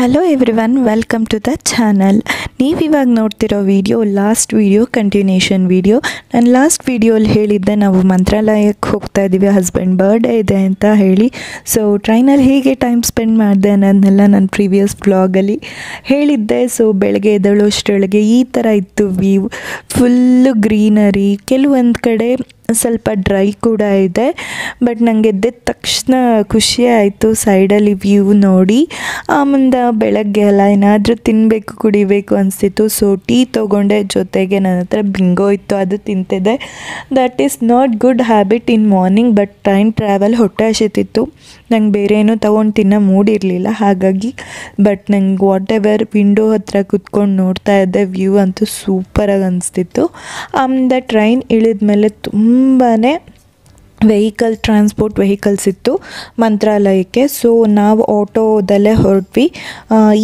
Hello everyone, welcome to the channel. ನೀವಿವಾಗ ನೋಡ್ತಿರೋ video last video continuation video. ನಾನು last ವಿಡಿಯೋಲಿ ಹೇಳಿದ್ದೆ ನಾವು ಮಂತ್ರಾಲಯಕ್ಕೆ ಹೋಗ್ತಾ ಇದ್ದೀವಿ, ಹಸ್ಬೆಂಡ್ ಬರ್ಡೇ ಇದೆ ಅಂತ ಹೇಳಿ. ಸೊ ಟ್ರೈನಲ್ಲಿ ಹೇಗೆ ಟೈಮ್ ಸ್ಪೆಂಡ್ ಮಾಡಿದೆ ಅನ್ನೋದನ್ನೆಲ್ಲ ನಾನು ಪ್ರೀವಿಯಸ್ ವ್ಲಾಗಲ್ಲಿ ಹೇಳಿದ್ದೆ. ಸೊ ಬೆಳಗ್ಗೆ ಎದ್ದೇಳೋಷ್ಟರೊಳಗೆ ಈ ಥರ ಇತ್ತು ವ್ಯೂ, ಫುಲ್ಲು ಗ್ರೀನರಿ, ಕೆಲವೊಂದು ಕಡೆ ಸ್ವಲ್ಪ ಡ್ರೈ ಕೂಡ ಇದೆ. ಬಟ್ ನನಗೆ ಎದ್ದಿದ ತಕ್ಷಣ ಖುಷಿ ಆಯಿತು ಸೈಡಲ್ಲಿ ವ್ಯೂ ನೋಡಿ. ಮುಂದೆ ಬೆಳಗ್ಗೆ ಎಲ್ಲ ಏನಾದರೂ ತಿನ್ನಬೇಕು ಕುಡಿಬೇಕು ಅನಿಸ್ತಿತ್ತು. ಸೊ ಟೀ ತೊಗೊಂಡೆ, ಜೊತೆಗೆ ನನ್ನ ಹತ್ರ ಬಿಂಗೋ ಇತ್ತು, ಅದು ತಿಂತಿದ್ದೆ. That is not good habit in morning, but train travel ಹೊಟ್ಟೆ ಹಸಿತಿತ್ತು. ನಂಗೆ ಬೇರೆ ಏನೂ ತೊಗೊಂಡು ತಿನ್ನೋ ಮೂಡಿರಲಿಲ್ಲ, ಹಾಗಾಗಿ. ಬಟ್ ನಂಗೆ ವಾಟ್ ಎವರ್ ವಿಂಡೋ ಹತ್ರ ಕುತ್ಕೊಂಡು ನೋಡ್ತಾ ಇದ್ದೆ, ವ್ಯೂ ಅಂತೂ ಸೂಪರಾಗಿ ಅನಿಸ್ತಿತ್ತು. ಆಮೇಲೆ ಟ್ರೈನ್ ಇಳಿದ ಮೇಲೆ ತುಂಬಾ ಟ್ರಾನ್ಸ್ಪೋರ್ಟ್ ವೆಹಿಕಲ್ಸ್ ಇತ್ತು ಮಂತ್ರಾಲಯಕ್ಕೆ. ಸೊ ನಾವು ಆಟೋದಲ್ಲೇ ಹೊರಟ್ವಿ.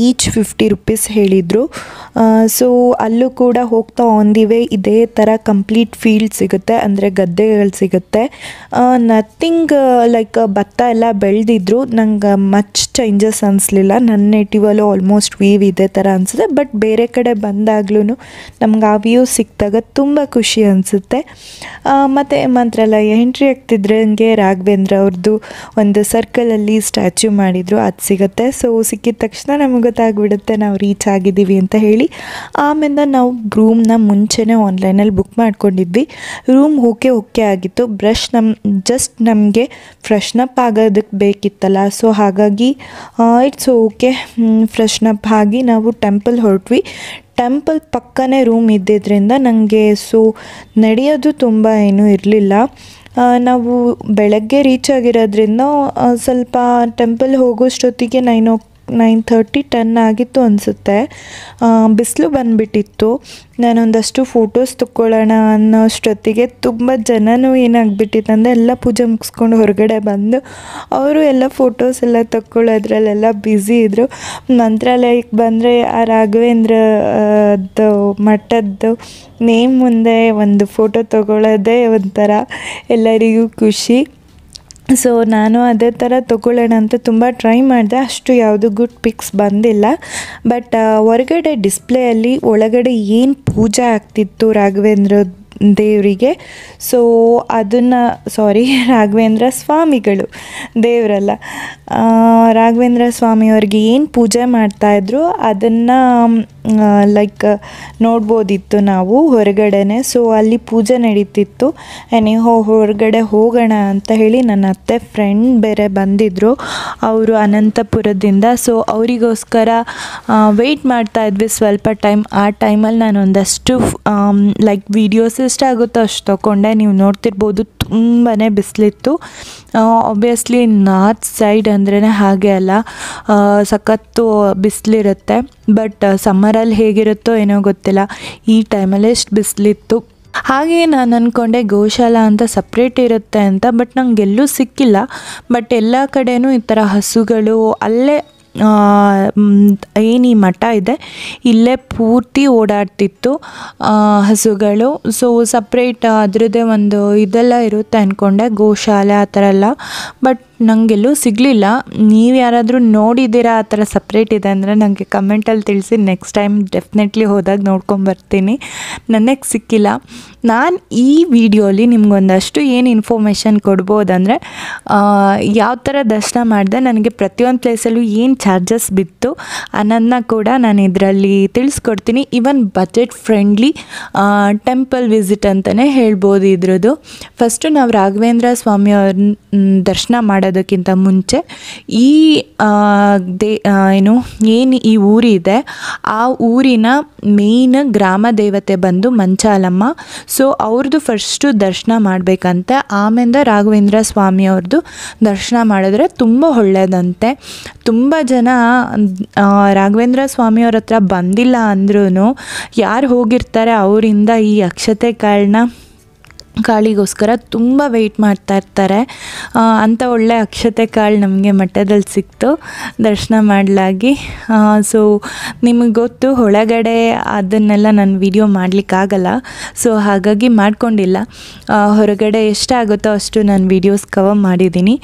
ಈಚ್ 50 ರೂಪೀಸ್ ಹೇಳಿದರು. ಸೊ ಅಲ್ಲೂ ಕೂಡ ಹೋಗ್ತಾ ಆನ್ ದಿ ವೇ ಇದೇ ಥರ ಕಂಪ್ಲೀಟ್ ಫೀಲ್ಡ್ ಸಿಗುತ್ತೆ, ಅಂದರೆ ಗದ್ದೆಗಳು ಸಿಗುತ್ತೆ. ನಥಿಂಗ್ ಲೈಕ್ ಭತ್ತ ಎಲ್ಲ ಬೆಳೆದಿದ್ರು. ನಂಗೆ ಮಚ್ ಚೇಂಜಸ್ ಅನಿಸ್ಲಿಲ್ಲ. ನನ್ನ ನೇಟಿವಲ್ಲೂ ಆಲ್ಮೋಸ್ಟ್ ವೀವ್ ಇದೇ ಥರ ಅನಿಸುತ್ತೆ. ಬಟ್ ಬೇರೆ ಕಡೆ ಬಂದಾಗ್ಲೂ ನಮ್ಗೆ ಆ ವ್ಯೂ ಸಿಕ್ಕಿದಾಗ ತುಂಬ ಖುಷಿ ಅನಿಸುತ್ತೆ. ಮತ್ತು ಮಂತ್ರಾಲಯ ಎಂಟ್ರಿ ಆಗ್ತಿದ್ರಂಗೆ ರಾಘವೇಂದ್ರ ಅವ್ರದ್ದು ಒಂದು ಸರ್ಕಲಲ್ಲಿ ಸ್ಟ್ಯಾಚ್ಯೂ ಮಾಡಿದರು, ಅದು ಸಿಗುತ್ತೆ. ಸೊ ಸಿಕ್ಕಿದ ತಕ್ಷಣ ನಮಗೆ ಗೊತ್ತಾಗ್ಬಿಡುತ್ತೆ ನಾವು ರೀಚ್ ಆಗಿದ್ದೀವಿ ಅಂತ ಹೇಳಿ. ಆಮೇಲೆ ನಾವು ರೂಮ್ನ ಮುಂಚೆನೇ ಆನ್ಲೈನಲ್ಲಿ ಬುಕ್ ಮಾಡ್ಕೊಂಡಿದ್ವಿ. ರೂಮ್ ಓಕೆ ಆಗಿತ್ತು. ಬ್ರಷ್ ಜಸ್ಟ್ ನಮಗೆ ಫ್ರೆಶ್ನಪ್ ಆಗೋದಕ್ಕೆ ಬೇಕಿತ್ತಲ್ಲ, ಸೊ ಹಾಗಾಗಿ ಇಟ್ಸ್ ಓಕೆ. ಫ್ರೆಶ್ನಪ್ ಆಗಿ ನಾವು ಟೆಂಪಲ್ ಹೊರಟ್ವಿ. ಟೆಂಪಲ್ ಪಕ್ಕನೇ ರೂಮ್ ಇದ್ದಿದ್ದರಿಂದ ನನಗೆ ಸೊ ನಡೆಯೋದು ತುಂಬ ಏನೂ ಇರಲಿಲ್ಲ. ನಾವು ಬೆಳಗ್ಗೆ ರೀಚ್ ಆಗಿರೋದ್ರಿಂದ ಸ್ವಲ್ಪ ಟೆಂಪಲ್ ಹೋಗೋಷ್ಟೊತ್ತಿಗೆ 9:30 10 ಆಗಿತ್ತು ಅನಿಸುತ್ತೆ. ಬಿಸಿಲು ಬಂದುಬಿಟ್ಟಿತ್ತು. ನಾನೊಂದಷ್ಟು ಫೋಟೋಸ್ ತೊಗೊಳ್ಳೋಣ ಅನ್ನೋಷ್ಟೊತ್ತಿಗೆ ತುಂಬ ಜನನೂ ಏನಾಗ್ಬಿಟ್ಟಿತ್ತು ಅಂದರೆ ಎಲ್ಲ ಪೂಜೆ ಮುಗಿಸ್ಕೊಂಡು ಹೊರಗಡೆ ಬಂದು ಅವರು ಎಲ್ಲ ಫೋಟೋಸ್ ಎಲ್ಲ ತೊಗೊಳ್ಳೋದ್ರಲ್ಲೆಲ್ಲ ಬ್ಯುಸಿ ಇದ್ದರು. ಮಂತ್ರಾಲಯಕ್ಕೆ ಬಂದರೆ ಆ ರಾಘವೇಂದ್ರದ್ದು ಮಠದ್ದು ನೇಮ್ ಮುಂದೆ ಒಂದು ಫೋಟೋ ತೊಗೊಳ್ಳೋದೇ ಒಂಥರ ಎಲ್ಲರಿಗೂ ಖುಷಿ. ಸೊ ನಾನು ಅದೇ ಥರ ತೊಗೊಳ್ಳೋಣ ಅಂತ ತುಂಬ ಟ್ರೈ ಮಾಡಿದೆ, ಅಷ್ಟು ಯಾವುದು ಗುಡ್ ಪಿಕ್ಸ್ ಬಂದಿಲ್ಲ. ಬಟ್ ಹೊರಗಡೆ ಡಿಸ್ಪ್ಲೇಯಲ್ಲಿ ಒಳಗಡೆ ಏನು ಪೂಜೆ ಆಗ್ತಿತ್ತು ರಾಘವೇಂದ್ರ ದೇವರಿಗೆ, ಸೊ ಅದನ್ನು ರಾಘವೇಂದ್ರ ಸ್ವಾಮಿಗಳು, ದೇವರಲ್ಲ, ರಾಘವೇಂದ್ರ ಸ್ವಾಮಿಯವ್ರಿಗೆ ಏನು ಪೂಜೆ ಮಾಡ್ತಾಯಿದ್ರು ಅದನ್ನು ಲೈಕ್ ನೋಡ್ಬೋದಿತ್ತು ನಾವು ಹೊರಗಡೆನೆ. ಸೊ ಅಲ್ಲಿ ಪೂಜೆ ನಡೀತಿತ್ತು. ಹೊರಗಡೆ ಹೋಗೋಣ ಅಂತ ಹೇಳಿ ನನ್ನ ಅತ್ತೆ ಫ್ರೆಂಡ್ ಬೇರೆ ಬಂದಿದ್ದರು, ಅವರು ಅನಂತಪುರದಿಂದ. ಸೊ ಅವರಿಗೋಸ್ಕರ ವೆಯ್ಟ್ ಮಾಡ್ತಾಯಿದ್ವಿ ಸ್ವಲ್ಪ ಟೈಮ್. ಆ ಟೈಮಲ್ಲಿ ನಾನು ಒಂದಷ್ಟು ಲೈಕ್ ವೀಡಿಯೋಸ್ ಎಷ್ಟಾಗುತ್ತೋ ಅಷ್ಟು ತೊಗೊಂಡೆ. ನೀವು ನೋಡ್ತಿರ್ಬೋದು ತುಂಬಾ ಬಿಸಿಲಿತ್ತು. ಆಬ್ವಿಯಸ್ಲಿ ನಾರ್ತ್ ಸೈಡ್ ಅಂದ್ರೇ ಹಾಗೆ ಅಲ್ಲ, ಸಖತ್ತು ಬಿಸಿಲಿರುತ್ತೆ. ಬಟ್ ಸಮ್ಮರಲ್ಲಿ ಹೇಗಿರುತ್ತೋ ಏನೋ ಗೊತ್ತಿಲ್ಲ, ಈ ಟೈಮಲ್ಲಿ ಎಷ್ಟು ಬಿಸಿಲಿತ್ತು. ಹಾಗೆ ನಾನು ಅಂದ್ಕೊಂಡೆ ಗೋಶಾಲಾ ಅಂತ ಸಪ್ರೇಟ್ ಇರುತ್ತೆ ಅಂತ, ಬಟ್ ನನಗೆಲ್ಲೂ ಸಿಕ್ಕಿಲ್ಲ. ಬಟ್ ಎಲ್ಲ ಕಡೆಯೂ ಈ ಥರ ಹಸುಗಳು ಅಲ್ಲೇ ಏನು ಈ ಮಠ ಇದೆ ಇಲ್ಲೇ ಪೂರ್ತಿ ಓಡಾಡ್ತಿತ್ತು ಹಸುಗಳು. ಸೊ ಸಪ್ರೇಟ್ ಅದರದ್ದೇ ಒಂದು ಇದೆಲ್ಲ ಇರುತ್ತೆ ಅಂದ್ಕೊಂಡೆ, ಗೋಶಾಲೆ ಆ ಥರ ಎಲ್ಲ. ಬಟ್ ನನಗೆಲ್ಲೂ ಸಿಗಲಿಲ್ಲ. ನೀವು ಯಾರಾದರೂ ನೋಡಿದ್ದೀರಾ ಆ ಥರ ಸಪ್ರೇಟ್ ಇದೆ ಅಂದರೆ ನನಗೆ ಕಮೆಂಟಲ್ಲಿ ತಿಳಿಸಿ. ನೆಕ್ಸ್ಟ್ ಟೈಮ್ ಡೆಫಿನೆಟ್ಲಿ ಹೋದಾಗ ನೋಡ್ಕೊಂಬರ್ತೀನಿ. ನನಗೆ ಸಿಕ್ಕಿಲ್ಲ. ನಾನು ಈ ವಿಡಿಯೋಲಿ ನಿಮ್ಗೊಂದಷ್ಟು ಏನು ಇನ್ಫಾರ್ಮೇಷನ್ ಕೊಡ್ಬೋದಂದರೆ ಯಾವ ಥರ ದರ್ಶನ ಮಾಡಿದೆ, ನನಗೆ ಪ್ರತಿಯೊಂದು ಪ್ಲೇಸಲ್ಲೂ ಏನು ಚಾರ್ಜಸ್ ಬಿತ್ತು ಅನ್ನೋದನ್ನ ಕೂಡ ನಾನು ಇದರಲ್ಲಿ ತಿಳಿಸ್ಕೊಡ್ತೀನಿ. Even budget friendly temple visit ಅಂತಲೇ ಹೇಳ್ಬೋದು ಇದ್ರದ್ದು. ಫಸ್ಟು ನಾವು ರಾಘವೇಂದ್ರ ಸ್ವಾಮಿಯವ್ರ ದರ್ಶನ ಮಾಡೋಕ್ಕೆ ಮಾಡೋದಕ್ಕಿಂತ ಮುಂಚೆ ಈ ಏನು ಈ ಊರಿದೆ ಆ ಊರಿನ ಮೇಯ್ನ್ ಗ್ರಾಮ ದೇವತೆ ಬಂದು ಮಂಚಾಲಮ್ಮ. ಸೊ ಅವ್ರದ್ದು ಫಸ್ಟು ದರ್ಶನ ಮಾಡಬೇಕಂತೆ, ಆಮೇಲೆ ರಾಘವೇಂದ್ರ ಸ್ವಾಮಿಯವ್ರದ್ದು ದರ್ಶನ ಮಾಡಿದ್ರೆ ತುಂಬ ಒಳ್ಳೆಯದಂತೆ. ತುಂಬ ಜನ ರಾಘವೇಂದ್ರ ಸ್ವಾಮಿಯವ್ರ ಹತ್ರ ಬಂದಿಲ್ಲ ಅಂದ್ರೂ ಯಾರು ಹೋಗಿರ್ತಾರೆ ಅವರಿಂದ ಈ ಅಕ್ಷತೆ ಕಾಳಿಗೋಸ್ಕರ ತುಂಬ ವೆಯ್ಟ್ ಮಾಡ್ತಾ ಇರ್ತಾರೆ. ಅಂಥ ಒಳ್ಳೆ ಅಕ್ಷತೆ ಕಾಳು ನಮಗೆ ಮಠದಲ್ಲಿ ಸಿಕ್ತು ದರ್ಶನ ಮಾಡಲಾಗಿ. ಸೊ ನಿಮಗೆ ಗೊತ್ತು ಒಳಗಡೆ ಅದನ್ನೆಲ್ಲ ನಾನು ವಿಡಿಯೋ ಮಾಡಲಿಕ್ಕಾಗಲ್ಲ, ಸೊ ಹಾಗಾಗಿ ಮಾಡ್ಕೊಂಡಿಲ್ಲ. ಹೊರಗಡೆ ಎಷ್ಟಾಗುತ್ತೋ ಅಷ್ಟು ನಾನು ವೀಡಿಯೋಸ್ ಕವರ್ ಮಾಡಿದ್ದೀನಿ.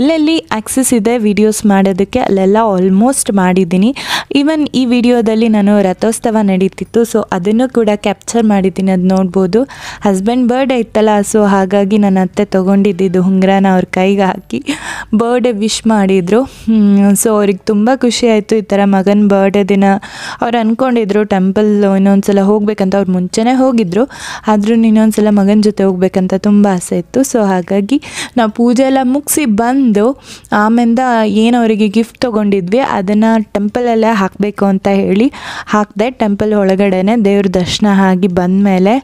ಎಲ್ಲೆಲ್ಲಿ ಆ್ಯಕ್ಸಸ್ ಇದೆ ವೀಡಿಯೋಸ್ ಮಾಡೋದಕ್ಕೆ ಅಲ್ಲೆಲ್ಲ ಆಲ್ಮೋಸ್ಟ್ ಮಾಡಿದ್ದೀನಿ. ಈವನ್ ಈ ವಿಡಿಯೋದಲ್ಲಿ ನಾನು ರಥೋತ್ಸವ ನಡೀತಿತ್ತು, ಸೊ ಅದನ್ನು ಕೂಡ ಕ್ಯಾಪ್ಚರ್ ಮಾಡಿದ್ದೀನಿ, ಅದು ನೋಡ್ಬೋದು. ಹಸ್ಬೆಂಡ್ ಬರ್ಡೇ ಇತ್ತಲ್ಲ, ಸೊ ಹಾಗಾಗಿ ನನ್ನ ಅತ್ತೆ ತೊಗೊಂಡಿದ್ದು ಉಂಗುರನ ಅವ್ರ ಕೈಗೆ ಹಾಕಿ ಬರ್ಡೇ ವಿಶ್ ಮಾಡಿದರು. ಸೊ ಅವ್ರಿಗೆ ತುಂಬ ಖುಷಿ ಆಯಿತು. ಈ ಥರ ಮಗನ ಬರ್ಡೇ ದಿನ ಅವ್ರು ಅಂದ್ಕೊಂಡಿದ್ರು ಟೆಂಪಲ್ ಇನ್ನೊಂದು ಸಲ ಹೋಗಬೇಕಂತ. ಅವ್ರು ಮುಂಚೆನೇ ಹೋಗಿದ್ದರು, ಆದರೂ ಇನ್ನೊಂದು ಸಲ ಮಗನ ಜೊತೆ ಹೋಗ್ಬೇಕಂತ ತುಂಬ ಆಸೆ ಇತ್ತು. ಸೊ ಹಾಗಾಗಿ ನಾವು ಪೂಜೆ ಎಲ್ಲ ಮುಗಿಸಿ ಬಂದು ಆಮೇಲೆ ಏನು ಅವರಿಗೆ ಗಿಫ್ಟ್ ತೊಗೊಂಡಿದ್ವಿ ಅದನ್ನು ಟೆಂಪಲಲ್ಲೇ ಹಾಕಬೇಕು ಅಂತ ಹೇಳಿ ಹಾಕಿದೆ. ಟೆಂಪಲ್ ಒಳಗಡೆನೆ ದೇವ್ರ ದರ್ಶನ ಆಗಿ ಬಂದಮೇಲೆ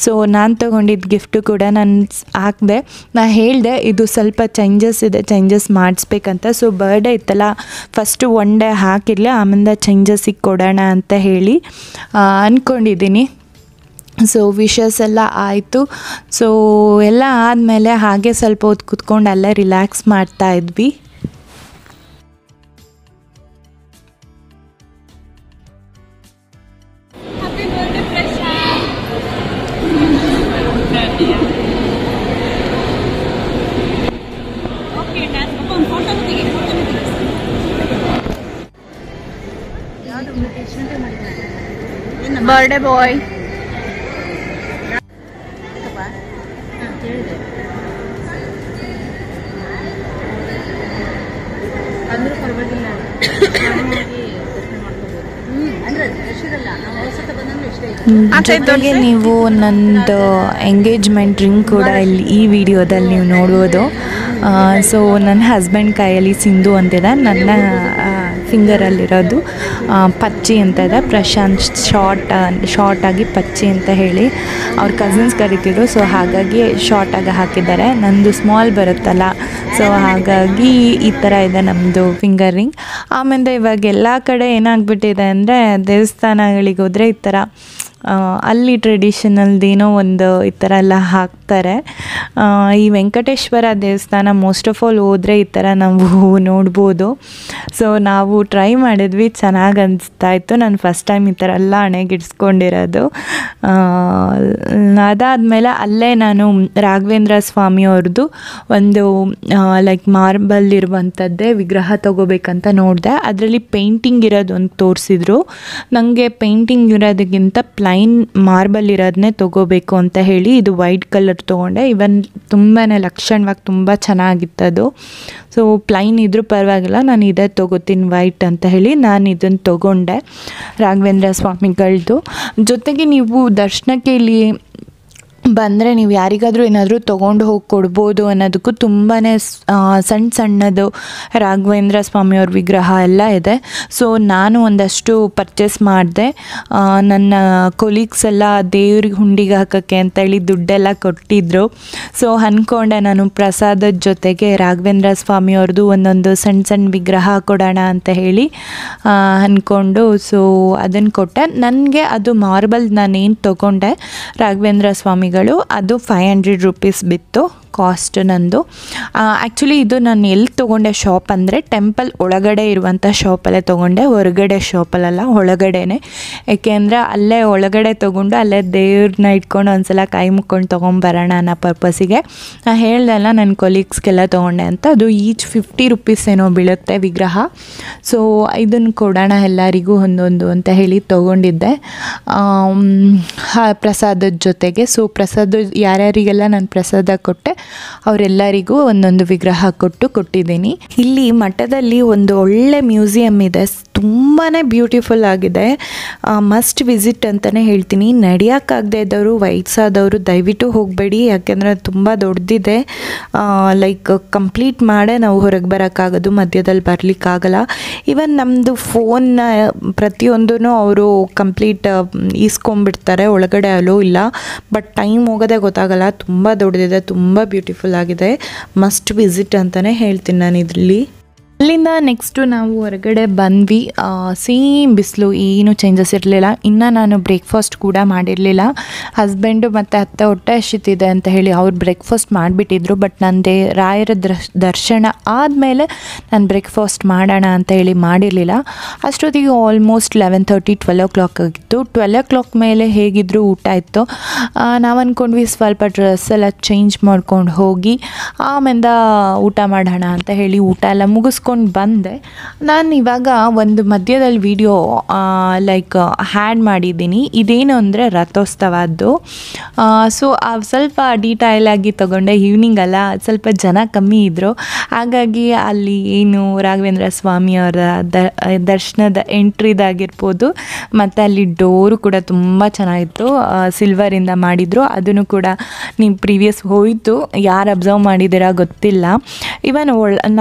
ಸೊ ನಾನು ತೊಗೊಂಡಿದ್ದ ಗಿಫ್ಟು ಕೂಡ ನಾನು ಹಾಕಿದೆ. ನಾನು ಹೇಳಿದೆ ಇದು ಸ್ವಲ್ಪ ಚೇಂಜಸ್ ಇದೆ, ಚೇಂಜಸ್ ಮಾಡಿಸ್ಬೇಕಂತ. ಸೊ ಬರ್ಡೇ ಇತ್ತಲ್ಲ, ಫಸ್ಟು ಒನ್ ಡೇ ಹಾಕಿರಲಿ, ಆಮೇಲೆ ಚೇಂಜಸ್ಸಿಗೆ ಕೊಡೋಣ ಅಂತ ಹೇಳಿ ಅಂದ್ಕೊಂಡಿದ್ದೀನಿ. ಸೊ ವಿಷಸ್ ಎಲ್ಲ ಆಯಿತು. ಸೊ ಎಲ್ಲ ಆದಮೇಲೆ ಹಾಗೆ ಸ್ವಲ್ಪ ಹೊತ್ತು ಕೂತ್ಕೊಂಡು ಅಲ್ಲೇ ರಿಲ್ಯಾಕ್ಸ್ ಮಾಡ್ತಾಯಿದ್ವಿ. ಬರ್ಡೇ ಬಾಯ್ ಅಂದ್ರೂ ಪರವಾಗಿಲ್ಲ. ಜೊತೆಗೆ ನೀವು ನಂದು ಎಂಗೇಜ್ಮೆಂಟ್ ರಿಂಗ್ ಕೂಡ ಇಲ್ಲಿ ಈ ವಿಡಿಯೋದಲ್ಲಿ ನೀವು ನೋಡ್ಬೋದು. ಸೊ ನನ್ನ ಹಸ್ಬೆಂಡ್ ಕೈಯಲ್ಲಿ ಸಿಂಧು ಅಂತಿದೆ, ನನ್ನ ಫಿಂಗರಲ್ಲಿರೋದು ಪಚ್ಚಿ ಅಂತ ಇದೆ. ಪ್ರಶಾಂತ್ ಶಾರ್ಟಾಗಿ ಪಚ್ಚಿ ಅಂತ ಹೇಳಿ ಅವ್ರ ಕಸಿನ್ಸ್ ಕರಿತಿದ್ರು, ಸೊ ಹಾಗಾಗಿ ಶಾರ್ಟಾಗಿ ಹಾಕಿದ್ದಾರೆ. ನಂದು ಸ್ಮಾಲ್ ಬರುತ್ತಲ್ಲ, ಸೊ ಹಾಗಾಗಿ ಈ ಥರ ಇದೆ ನಮ್ಮದು ಫಿಂಗರ್ ರಿಂಗ್. ಆಮೇಲೆ ಇವಾಗ ಎಲ್ಲ ಕಡೆ ಏನಾಗ್ಬಿಟ್ಟಿದೆ ಅಂದರೆ ದೇವಸ್ಥಾನಗಳಿಗೆ ಹೋದರೆ ಈ ಥರ ಅಲ್ಲಿ ಟ್ರೆಡಿಷನಲ್ದೇನೋ ಒಂದು ಈ ಥರ ಎಲ್ಲ ಹಾಕ್ತಾರೆ. ಈ ವೆಂಕಟೇಶ್ವರ ದೇವಸ್ಥಾನ ಮೋಸ್ಟ್ ಆಫ್ ಆಲ್ ಹೋದರೆ ಈ ಥರ ನಾವು ನೋಡ್ಬೋದು. ಸೊ ನಾವು ಟ್ರೈ ಮಾಡಿದ್ವಿ, ಚೆನ್ನಾಗಿ ಅನಿಸ್ತಾಯಿತ್ತು. ನಾನು ಫಸ್ಟ್ ಟೈಮ್ ಈ ಥರ ಎಲ್ಲ ಹಣೆಗಿಡ್ಸ್ಕೊಂಡಿರೋದು. ಅದಾದಮೇಲೆ ಅಲ್ಲೇ ನಾನು ರಾಘವೇಂದ್ರ ಸ್ವಾಮಿಯವ್ರದ್ದು ಒಂದು ಲೈಕ್ ಮಾರ್ಬಲ್ ಇರುವಂಥದ್ದೇ ವಿಗ್ರಹ ತೊಗೋಬೇಕಂತ ನೋಡಿದೆ. ಅದರಲ್ಲಿ ಪೇಂಟಿಂಗ್ ಇರೋದೊಂದು ತೋರಿಸಿದ್ರು. ನನಗೆ ಪೇಂಟಿಂಗ್ ಇರೋದಕ್ಕಿಂತ ಪ್ಲೈನ್ ಮಾರ್ಬಲ್ ಇರೋದನ್ನೇ ತೊಗೋಬೇಕು ಅಂತ ಹೇಳಿ ಇದು ವೈಟ್ ಕಲರ್ ತೊಗೊಂಡೆ. ಇವನ್ ತುಂಬಾ ಲಕ್ಷಣವಾಗಿ ತುಂಬ ಚೆನ್ನಾಗಿತ್ತದು. ಸೊ ಪ್ಲೈನ್ ಇದ್ರೂ ಪರವಾಗಿಲ್ಲ, ನಾನು ಇದೇ ತೊಗೋತೀನಿ ವೈಟ್ ಅಂತ ಹೇಳಿ ನಾನು ಇದನ್ನು ತೊಗೊಂಡೆ ರಾಘವೇಂದ್ರ ಸ್ವಾಮಿಗಳದ್ದು. ಜೊತೆಗೆ ನೀವು ದರ್ಶನಕ್ಕೆ ಇಲ್ಲಿ ಬಂದರೆ ನೀವು ಯಾರಿಗಾದರೂ ಏನಾದರೂ ತೊಗೊಂಡು ಹೋಗಿ ಕೊಡ್ಬೋದು ಅನ್ನೋದಕ್ಕೂ ತುಂಬಾ ಸಣ್ಣದು ರಾಘವೇಂದ್ರ ಸ್ವಾಮಿಯವ್ರ ವಿಗ್ರಹ ಎಲ್ಲ ಇದೆ. ಸೊ ನಾನು ಒಂದಷ್ಟು ಪರ್ಚೇಸ್ ಮಾಡಿದೆ. ನನ್ನ ಕೊಲೀಗ್ಸ್ ಎಲ್ಲ ದೇವ್ರಿಗೆ ಹುಂಡಿಗೆ ಹಾಕೋಕ್ಕೆ ಅಂತೇಳಿ ದುಡ್ಡೆಲ್ಲ ಕೊಟ್ಟಿದ್ದರು. ಸೊ ಅಂದ್ಕೊಂಡೆ ನಾನು ಪ್ರಸಾದದ ಜೊತೆಗೆ ರಾಘವೇಂದ್ರ ಸ್ವಾಮಿಯವ್ರದ್ದು ಒಂದೊಂದು ಸಣ್ಣ ವಿಗ್ರಹ ಕೊಡೋಣ ಅಂತ ಹೇಳಿ ಅಂದ್ಕೊಂಡು ಸೊ ಅದನ್ನು ಕೊಟ್ಟೆ. ನನಗೆ ಅದು ಮಾರ್ಬಲ್ ನಾನೇನು ತೊಗೊಂಡೆ ರಾಘವೇಂದ್ರ ಸ್ವಾಮಿಗಳು ಅದು 500 ರೂಪೀಸ್ ಬಿತ್ತು ಕಾಸ್ಟ್ ನಂದು. ಆ್ಯಕ್ಚುಲಿ ಇದು ನಾನು ಎಲ್ಲಿ ತೊಗೊಂಡೆ ಶಾಪ್ ಅಂದರೆ ಟೆಂಪಲ್ ಒಳಗಡೆ ಇರುವಂಥ ಶಾಪಲ್ಲೇ ತೊಗೊಂಡೆ, ಹೊರಗಡೆ ಶಾಪಲ್ಲೆಲ್ಲ ಒಳಗಡೆನೆ. ಏಕೆಂದರೆ ಅಲ್ಲೇ ಒಳಗಡೆ ತೊಗೊಂಡು ಅಲ್ಲೇ ದೇವ್ರನ್ನ ಇಟ್ಕೊಂಡು ಒಂದ್ಸಲ ಕೈ ಮುಕ್ಕೊಂಡು ತೊಗೊಂಬರೋಣ ಅನ್ನೋ ಪರ್ಪಸಿಗೆ ನಾನು ಹೇಳ್ದಲ್ಲ ನನ್ನ ಕೊಲೀಗ್ಸ್ಗೆಲ್ಲ ತೊಗೊಂಡೆ ಅಂತ. ಅದು ಈಚ್ 50 ರೂಪೀಸ್ ಏನೋ ಬೀಳುತ್ತೆ ವಿಗ್ರಹ. ಸೊ ಇದನ್ನು ಕೊಡೋಣ ಎಲ್ಲರಿಗೂ ಒಂದೊಂದು ಅಂತ ಹೇಳಿ ತೊಗೊಂಡಿದ್ದೆ ಪ್ರಸಾದದ ಜೊತೆಗೆ. ಸೊ ಪ್ರಸಾದ ಯಾರ್ಯಾರಿಗೆಲ್ಲ ನಾನು ಪ್ರಸಾದ ಕೊಟ್ಟೆ ಅವರೆಲ್ಲರಿಗೂ ಒಂದೊಂದು ವಿಗ್ರಹ ಕೊಟ್ಟಿದ್ದೀನಿ. ಇಲ್ಲಿ ಮಠದಲ್ಲಿ ಒಂದು ಒಳ್ಳೆ ಮ್ಯೂಸಿಯಂ ಇದೆ, ತುಂಬಾ ಬ್ಯೂಟಿಫುಲ್ ಆಗಿದೆ, ಮಸ್ಟ್ ವಿಸಿಟ್ ಅಂತಲೇ ಹೇಳ್ತೀನಿ. ನಡೆಯೋಕ್ಕಾಗದೇ ಇದ್ದವರು, ವಯಸ್ಸಾದವರು ದಯವಿಟ್ಟು ಹೋಗಬೇಡಿ, ಯಾಕೆಂದರೆ ತುಂಬ ದೊಡ್ಡದಿದೆ. ಲೈಕ್ ಕಂಪ್ಲೀಟ್ ಮಾಡೇ ನಾವು ಹೊರಗೆ ಬರೋಕ್ಕಾಗೋದು, ಮಧ್ಯದಲ್ಲಿ ಬರಲಿಕ್ಕಾಗಲ್ಲ. ಈವನ್ ನಮ್ಮದು ಫೋನ್ನ ಪ್ರತಿಯೊಂದೂ ಅವರು ಕಂಪ್ಲೀಟ್ ಈಸ್ಕೊಂಡ್ಬಿಡ್ತಾರೆ, ಒಳಗಡೆ ಅಲೋ ಇಲ್ಲ. ಬಟ್ ಟೈಮ್ ಹೋಗೋದೇ ಗೊತ್ತಾಗಲ್ಲ, ತುಂಬ ದೊಡ್ಡದಿದೆ, ತುಂಬ ಬ್ಯೂಟಿಫುಲ್ ಆಗಿದೆ, ಮಸ್ಟ್ ವಿಸಿಟ್ ಅಂತಲೇ ಹೇಳ್ತೀನಿ ನಾನು ಇದರಲ್ಲಿ. ಅಲ್ಲಿಂದ ನೆಕ್ಸ್ಟು ನಾವು ಹೊರಗಡೆ ಬಂದ್ವಿ. ಸೇಮ್ ಬಿಸಿಲು, ಏನು ಚೇಂಜಸ್ ಇರಲಿಲ್ಲ. ಇನ್ನು ನಾನು ಬ್ರೇಕ್ಫಾಸ್ಟ್ ಕೂಡ ಮಾಡಿರಲಿಲ್ಲ. ಹಸ್ಬೆಂಡು ಮತ್ತು ಅತ್ತೆ ಹೊಟ್ಟೆ ಹಸಿತಿದೆ ಅಂತ ಹೇಳಿ ಅವ್ರು ಬ್ರೇಕ್ಫಾಸ್ಟ್ ಮಾಡಿಬಿಟ್ಟಿದ್ರು. ಬಟ್ ನಂದೇ ರಾಯರ ದರ್ಶನ ಆದಮೇಲೆ ನಾನು ಬ್ರೇಕ್ಫಾಸ್ಟ್ ಮಾಡೋಣ ಅಂತ ಹೇಳಿ ಮಾಡಿರಲಿಲ್ಲ. ಅಷ್ಟೊತ್ತಿಗೆ ಆಲ್ಮೋಸ್ಟ್ 11:30 12 ಆಗಿತ್ತು. 12 ಮೇಲೆ ಹೇಗಿದ್ದರೂ ಊಟ ಇತ್ತು. ನಾವು ಅಂದ್ಕೊಂಡ್ವಿ ಸ್ವಲ್ಪ ಡ್ರೆಸ್ ಎಲ್ಲ ಚೇಂಜ್ ಮಾಡ್ಕೊಂಡು ಹೋಗಿ ಆಮೇಲೆ ಊಟ ಮಾಡೋಣ ಅಂತ ಹೇಳಿ ಊಟ ಎಲ್ಲ ಮುಗಿಸ್ಕೊಂಡು ಬಂದೆ. ನಾನು ಇವಾಗ ಒಂದು ಮಧ್ಯದಲ್ಲಿ ವಿಡಿಯೋ ಲೈಕ್ ಹ್ಯಾಡ್ ಮಾಡಿದ್ದೀನಿ. ಇದೇನು ಅಂದರೆ ರಥೋತ್ಸವದ್ದು. ಸೊ ಸ್ವಲ್ಪ ಡೀಟೈಲಾಗಿ ತೊಗೊಂಡೆ. ಈವ್ನಿಂಗ್ ಅಲ್ಲ, ಸ್ವಲ್ಪ ಜನ ಕಮ್ಮಿ ಇದ್ದರು, ಹಾಗಾಗಿ ಅಲ್ಲಿ ಏನು ರಾಘವೇಂದ್ರ ಸ್ವಾಮಿಯವರ ದರ್ಶನದ ಎಂಟ್ರಿದಾಗಿರ್ಬೋದು, ಮತ್ತು ಅಲ್ಲಿ ಡೋರು ಕೂಡ ತುಂಬ ಚೆನ್ನಾಗಿತ್ತು, ಸಿಲ್ವರಿಂದ ಮಾಡಿದರು. ಅದನ್ನು ಕೂಡ ನೀವು ಪ್ರೀವಿಯಸ್ ಹೋಯಿತು, ಯಾರು ಅಬ್ಸರ್ವ್ ಮಾಡಿದ್ದೀರಾ ಗೊತ್ತಿಲ್ಲ. ಇವನ್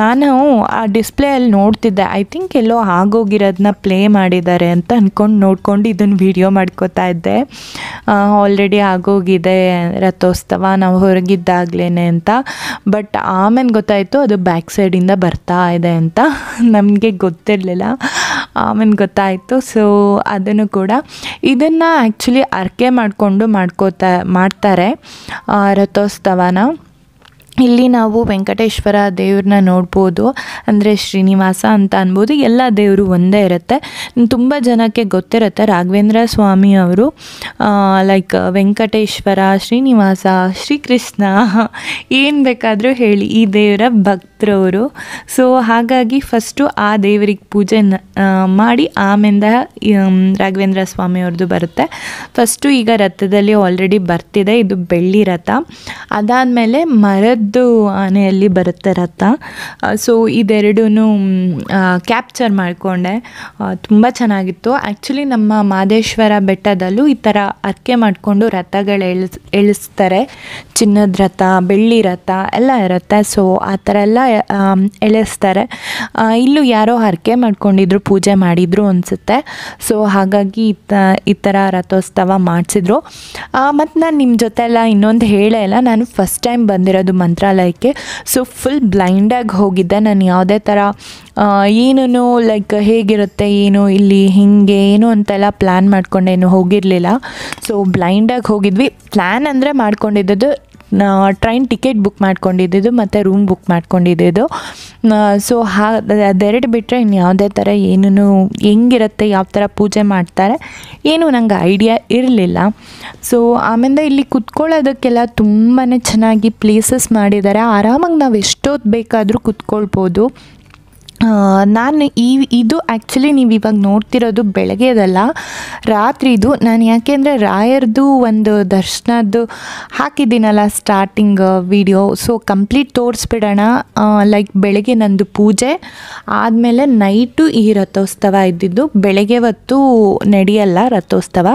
ನಾನು ಆ ಡಿಸ್ಪ್ಲೇಯಲ್ಲಿ ನೋಡ್ತಿದ್ದೆ, ಐ ಥಿಂಕ್ ಎಲ್ಲೋ ಆಗೋಗಿರೋದನ್ನ ಪ್ಲೇ ಮಾಡಿದ್ದಾರೆ ಅಂತ ಅಂದ್ಕೊಂಡು ನೋಡ್ಕೊಂಡು ಇದನ್ನು ವಿಡಿಯೋ ಮಾಡ್ಕೋತಾ ಇದ್ದೆ. ಆಲ್ರೆಡಿ ಆಗೋಗಿದೆ ರಥೋತ್ಸವ ನಾವು ಹೊರಗಿದ್ದಾಗಲೇ ಅಂತ. ಬಟ್ ಆಮೇಲೆ ಗೊತ್ತಾಯಿತು ಅದು ಬ್ಯಾಕ್ ಸೈಡಿಂದ ಬರ್ತಾ ಇದೆ ಅಂತ, ನಮಗೆ ಗೊತ್ತಿರಲಿಲ್ಲ, ಆಮೇಲೆ ಗೊತ್ತಾಯಿತು. ಸೊ ಅದನ್ನು ಕೂಡ ಇದನ್ನು ಆ್ಯಕ್ಚುಲಿ ಅರ್ಕೆ ಮಾಡಿಕೊಂಡು ಮಾಡ್ತಾರೆ ರಥೋತ್ಸವನ. ಇಲ್ಲಿ ನಾವು ವೆಂಕಟೇಶ್ವರ ದೇವ್ರನ್ನ ನೋಡ್ಬೋದು, ಅಂದರೆ ಶ್ರೀನಿವಾಸ ಅಂತ ಅನ್ಬೋದು. ಎಲ್ಲ ದೇವರು ಒಂದೇ ಇರುತ್ತೆ. ತುಂಬ ಜನಕ್ಕೆ ಗೊತ್ತಿರುತ್ತೆ ರಾಘವೇಂದ್ರ ಸ್ವಾಮಿಯವರು ಲೈಕ್ ವೆಂಕಟೇಶ್ವರ, ಶ್ರೀನಿವಾಸ, ಶ್ರೀಕೃಷ್ಣ ಏನು ಬೇಕಾದರೂ ಹೇಳಿ ಈ ದೇವರ ಭಕ್ತರವರು. ಸೊ ಹಾಗಾಗಿ ಫಸ್ಟು ಆ ದೇವರಿಗೆ ಪೂಜೆ ಮಾಡಿ ಆಮೇಲೆ ರಾಘವೇಂದ್ರ ಸ್ವಾಮಿಯವ್ರದ್ದು ಬರುತ್ತೆ. ಫಸ್ಟು ಈಗ ರಥದಲ್ಲಿ ಆಲ್ರೆಡಿ ಬರ್ತಿದೆ, ಇದು ಬೆಳ್ಳಿ ರಥ. ಅದಾದಮೇಲೆ ಮರದ ಆನೆಯಲ್ಲಿ ಬರುತ್ತೆ ರಥ. ಸೊ ಇದೆರಡೂ ಕ್ಯಾಪ್ಚರ್ ಮಾಡಿಕೊಂಡೆ, ತುಂಬ ಚೆನ್ನಾಗಿತ್ತು. ಆ್ಯಕ್ಚುಲಿ ನಮ್ಮ ಮಾದೇಶ್ವರ ಬೆಟ್ಟದಲ್ಲೂ ಈ ಥರ ಅರ್ಕೆ ಮಾಡಿಕೊಂಡು ರಥಗಳು ಎಳಿಸ್ತಾರೆ. ಚಿನ್ನದ ರಥ, ಬೆಳ್ಳಿ ರಥ ಎಲ್ಲ ಇರುತ್ತೆ. ಸೊ ಆ ಥರ ಎಲ್ಲ ಎಳೆಸ್ತಾರೆ. ಇಲ್ಲೂ ಯಾರೋ ಹರಕೆ ಮಾಡ್ಕೊಂಡಿದ್ರು, ಪೂಜೆ ಮಾಡಿದ್ರು ಅನಿಸುತ್ತೆ. ಸೊ ಹಾಗಾಗಿ ಈ ಥರ ರಥೋತ್ಸವ ಮಾಡಿಸಿದ್ರು. ಮತ್ತು ನಾನು ನಿಮ್ಮ ಜೊತೆ ಎಲ್ಲ ಇನ್ನೊಂದು ಹೇಳೇ ಇಲ್ಲ, ನಾನು ಫಸ್ಟ್ ಟೈಮ್ ಬಂದಿರೋದು ಮಂತ್ರಾಲಯಕ್ಕೆ. ಸೊ ಫುಲ್ ಬ್ಲೈಂಡಾಗಿ ಹೋಗಿದ್ದೆ ನಾನು, ಯಾವುದೇ ಥರ ಏನೂ ಲೈಕ್ ಹೇಗಿರುತ್ತೆ ಏನು ಇಲ್ಲಿ ಹೀಗೆ ಏನು ಅಂತೆಲ್ಲ ಪ್ಲ್ಯಾನ್ ಮಾಡ್ಕೊಂಡೇನು ಹೋಗಿರಲಿಲ್ಲ. ಸೊ ಬ್ಲೈಂಡಾಗಿ ಹೋಗಿದ್ವಿ. ಪ್ಲ್ಯಾನ್ ಅಂದರೆ ಮಾಡ್ಕೊಂಡಿದ್ದು ಟ್ರೈನ್ ಟಿಕೆಟ್ ಬುಕ್ ಮಾಡ್ಕೊಂಡಿದ್ದು ಮತ್ತು ರೂಮ್ ಬುಕ್ ಮಾಡ್ಕೊಂಡಿದ್ದು. ಸೊ ಅದೆರಡು ಬಿಟ್ಟರೆ ಇನ್ನು ಯಾವುದೇ ಥರ ಏನೂ ಹೆಂಗಿರುತ್ತೆ, ಯಾವ ಥರ ಪೂಜೆ ಮಾಡ್ತಾರೆ ಏನೂ ನಂಗೆ ಐಡಿಯಾ ಇರಲಿಲ್ಲ. ಸೊ ಆಮೇಲೆ ಇಲ್ಲಿ ಕುತ್ಕೊಳ್ಳೋದಕ್ಕೆಲ್ಲ ತುಂಬಾ ಚೆನ್ನಾಗಿ ಪ್ಲೇಸಸ್ ಮಾಡಿದ್ದಾರೆ. ಆರಾಮಾಗಿ ನಾವು ಎಷ್ಟೊತ್ತು ಬೇಕಾದರೂ ಕುತ್ಕೊಳ್ಬೋದು. ನಾನು ಇದು ಆ್ಯಕ್ಚುಲಿ ನೀವು ಇವಾಗ ನೋಡ್ತಿರೋದು ಬೆಳಗ್ಗೆದಲ್ಲ, ರಾತ್ರಿದು. ನಾನು ಯಾಕೆಂದರೆ ರಾಯರದು ಒಂದು ದರ್ಶನದ್ದು ಹಾಕಿದ್ದೀನಲ್ಲ ಸ್ಟಾರ್ಟಿಂಗ್ ವಿಡಿಯೋ, ಸೊ ಕಂಪ್ಲೀಟ್ ತೋರಿಸ್ಬಿಡೋಣ. ಲೈಕ್ ಬೆಳಗ್ಗೆ ನಂದು ಪೂಜೆ ಆದಮೇಲೆ ನೈಟು ಈ ರಥೋತ್ಸವ ಇದ್ದಿದ್ದು. ಬೆಳಗ್ಗೆ ಹೊತ್ತು ನಡೆಯಲ್ಲ ರಥೋತ್ಸವ,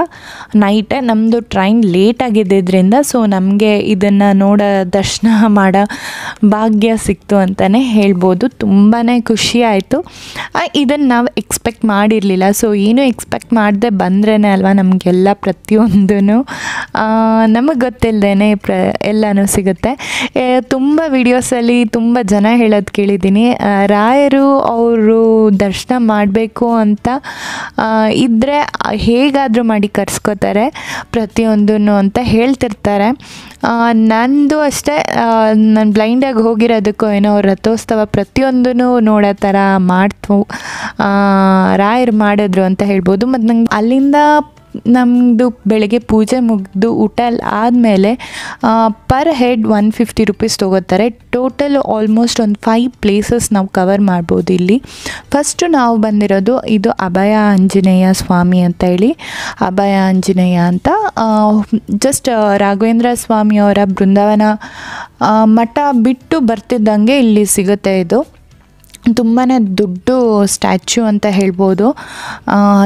ನೈಟೇ. ನಮ್ಮದು ಟ್ರೈನ್ ಲೇಟಾಗಿದ್ದರಿಂದ ಸೊ ನಮಗೆ ಇದನ್ನು ದರ್ಶನ ಮಾಡೋ ಭಾಗ್ಯ ಸಿಕ್ತು ಅಂತಲೇ ಹೇಳ್ಬೋದು. ತುಂಬಾ ಖುಷಿ ಆಯಿತು. ಇದನ್ನು ನಾವು ಎಕ್ಸ್ಪೆಕ್ಟ್ ಮಾಡಿರಲಿಲ್ಲ. ಸೊ ಏನು ಎಕ್ಸ್ಪೆಕ್ಟ್ ಮಾಡದೆ ಬಂದ್ರೇ ಅಲ್ವಾ ನಮಗೆಲ್ಲ ಪ್ರತಿಯೊಂದೂ ನಮಗೆ ಗೊತ್ತಿಲ್ಲದೇ ಎಲ್ಲನೂ ಸಿಗುತ್ತೆ. ತುಂಬ ವಿಡಿಯೋಸಲ್ಲಿ ತುಂಬ ಜನ ಹೇಳೋದು ಕೇಳಿದ್ದೀನಿ, ರಾಯರು ಅವರು ದರ್ಶನ ಮಾಡಬೇಕು ಅಂತ ಇದ್ದರೆ ಹೇಗಾದರೂ ಮಾಡಿ ಕರ್ಸ್ಕೋತಾರೆ ಪ್ರತಿಯೊಂದೂ ಅಂತ ಹೇಳ್ತಿರ್ತಾರೆ. ನಂದು ಅಷ್ಟೇ, ನಾನು ಬ್ಲೈಂಡಾಗಿ ಹೋಗಿರೋದಕ್ಕೋ ಏನೋ ರಥೋತ್ಸವ ಪ್ರತಿಯೊಂದೂ ನೋಡೋ ಥರ ರಾಯರು ಮಾಡಿದ್ರು ಅಂತ ಹೇಳ್ಬೋದು. ಮತ್ತು ನಂಗೆ ಅಲ್ಲಿಂದ ನಮ್ಮದು ಬೆಳಗ್ಗೆ ಪೂಜೆ ಮುಗಿದು ಊಟ ಎಲ್ಲ ಆದಮೇಲೆ ಪರ್ ಹೆಡ್ 150 ರೂಪೀಸ್ ತೊಗೋತಾರೆ. ಟೋಟಲ್ ಆಲ್ಮೋಸ್ಟ್ ಒಂದು 5 ಪ್ಲೇಸಸ್ ನಾವು ಕವರ್ ಮಾಡ್ಬೋದು ಇಲ್ಲಿ. ಫಸ್ಟು ನಾವು ಬಂದಿರೋದು ಇದು ಅಭಯ ಆಂಜನೇಯ ಸ್ವಾಮಿ ಅಂತ ಹೇಳಿ, ಅಭಯ ಆಂಜನೇಯ ಅಂತ ಜಸ್ಟ್ ರಾಘವೇಂದ್ರ ಸ್ವಾಮಿಯವರ ಬೃಂದಾವನ ಮಠ ಬಿಟ್ಟು ಬರ್ತಿದ್ದಂಗೆ ಇಲ್ಲಿ ಸಿಗುತ್ತೆ. ಇದು ತುಂಬಾ ದೊಡ್ಡ ಸ್ಟ್ಯಾಚ್ಯೂ ಅಂತ ಹೇಳ್ಬೋದು.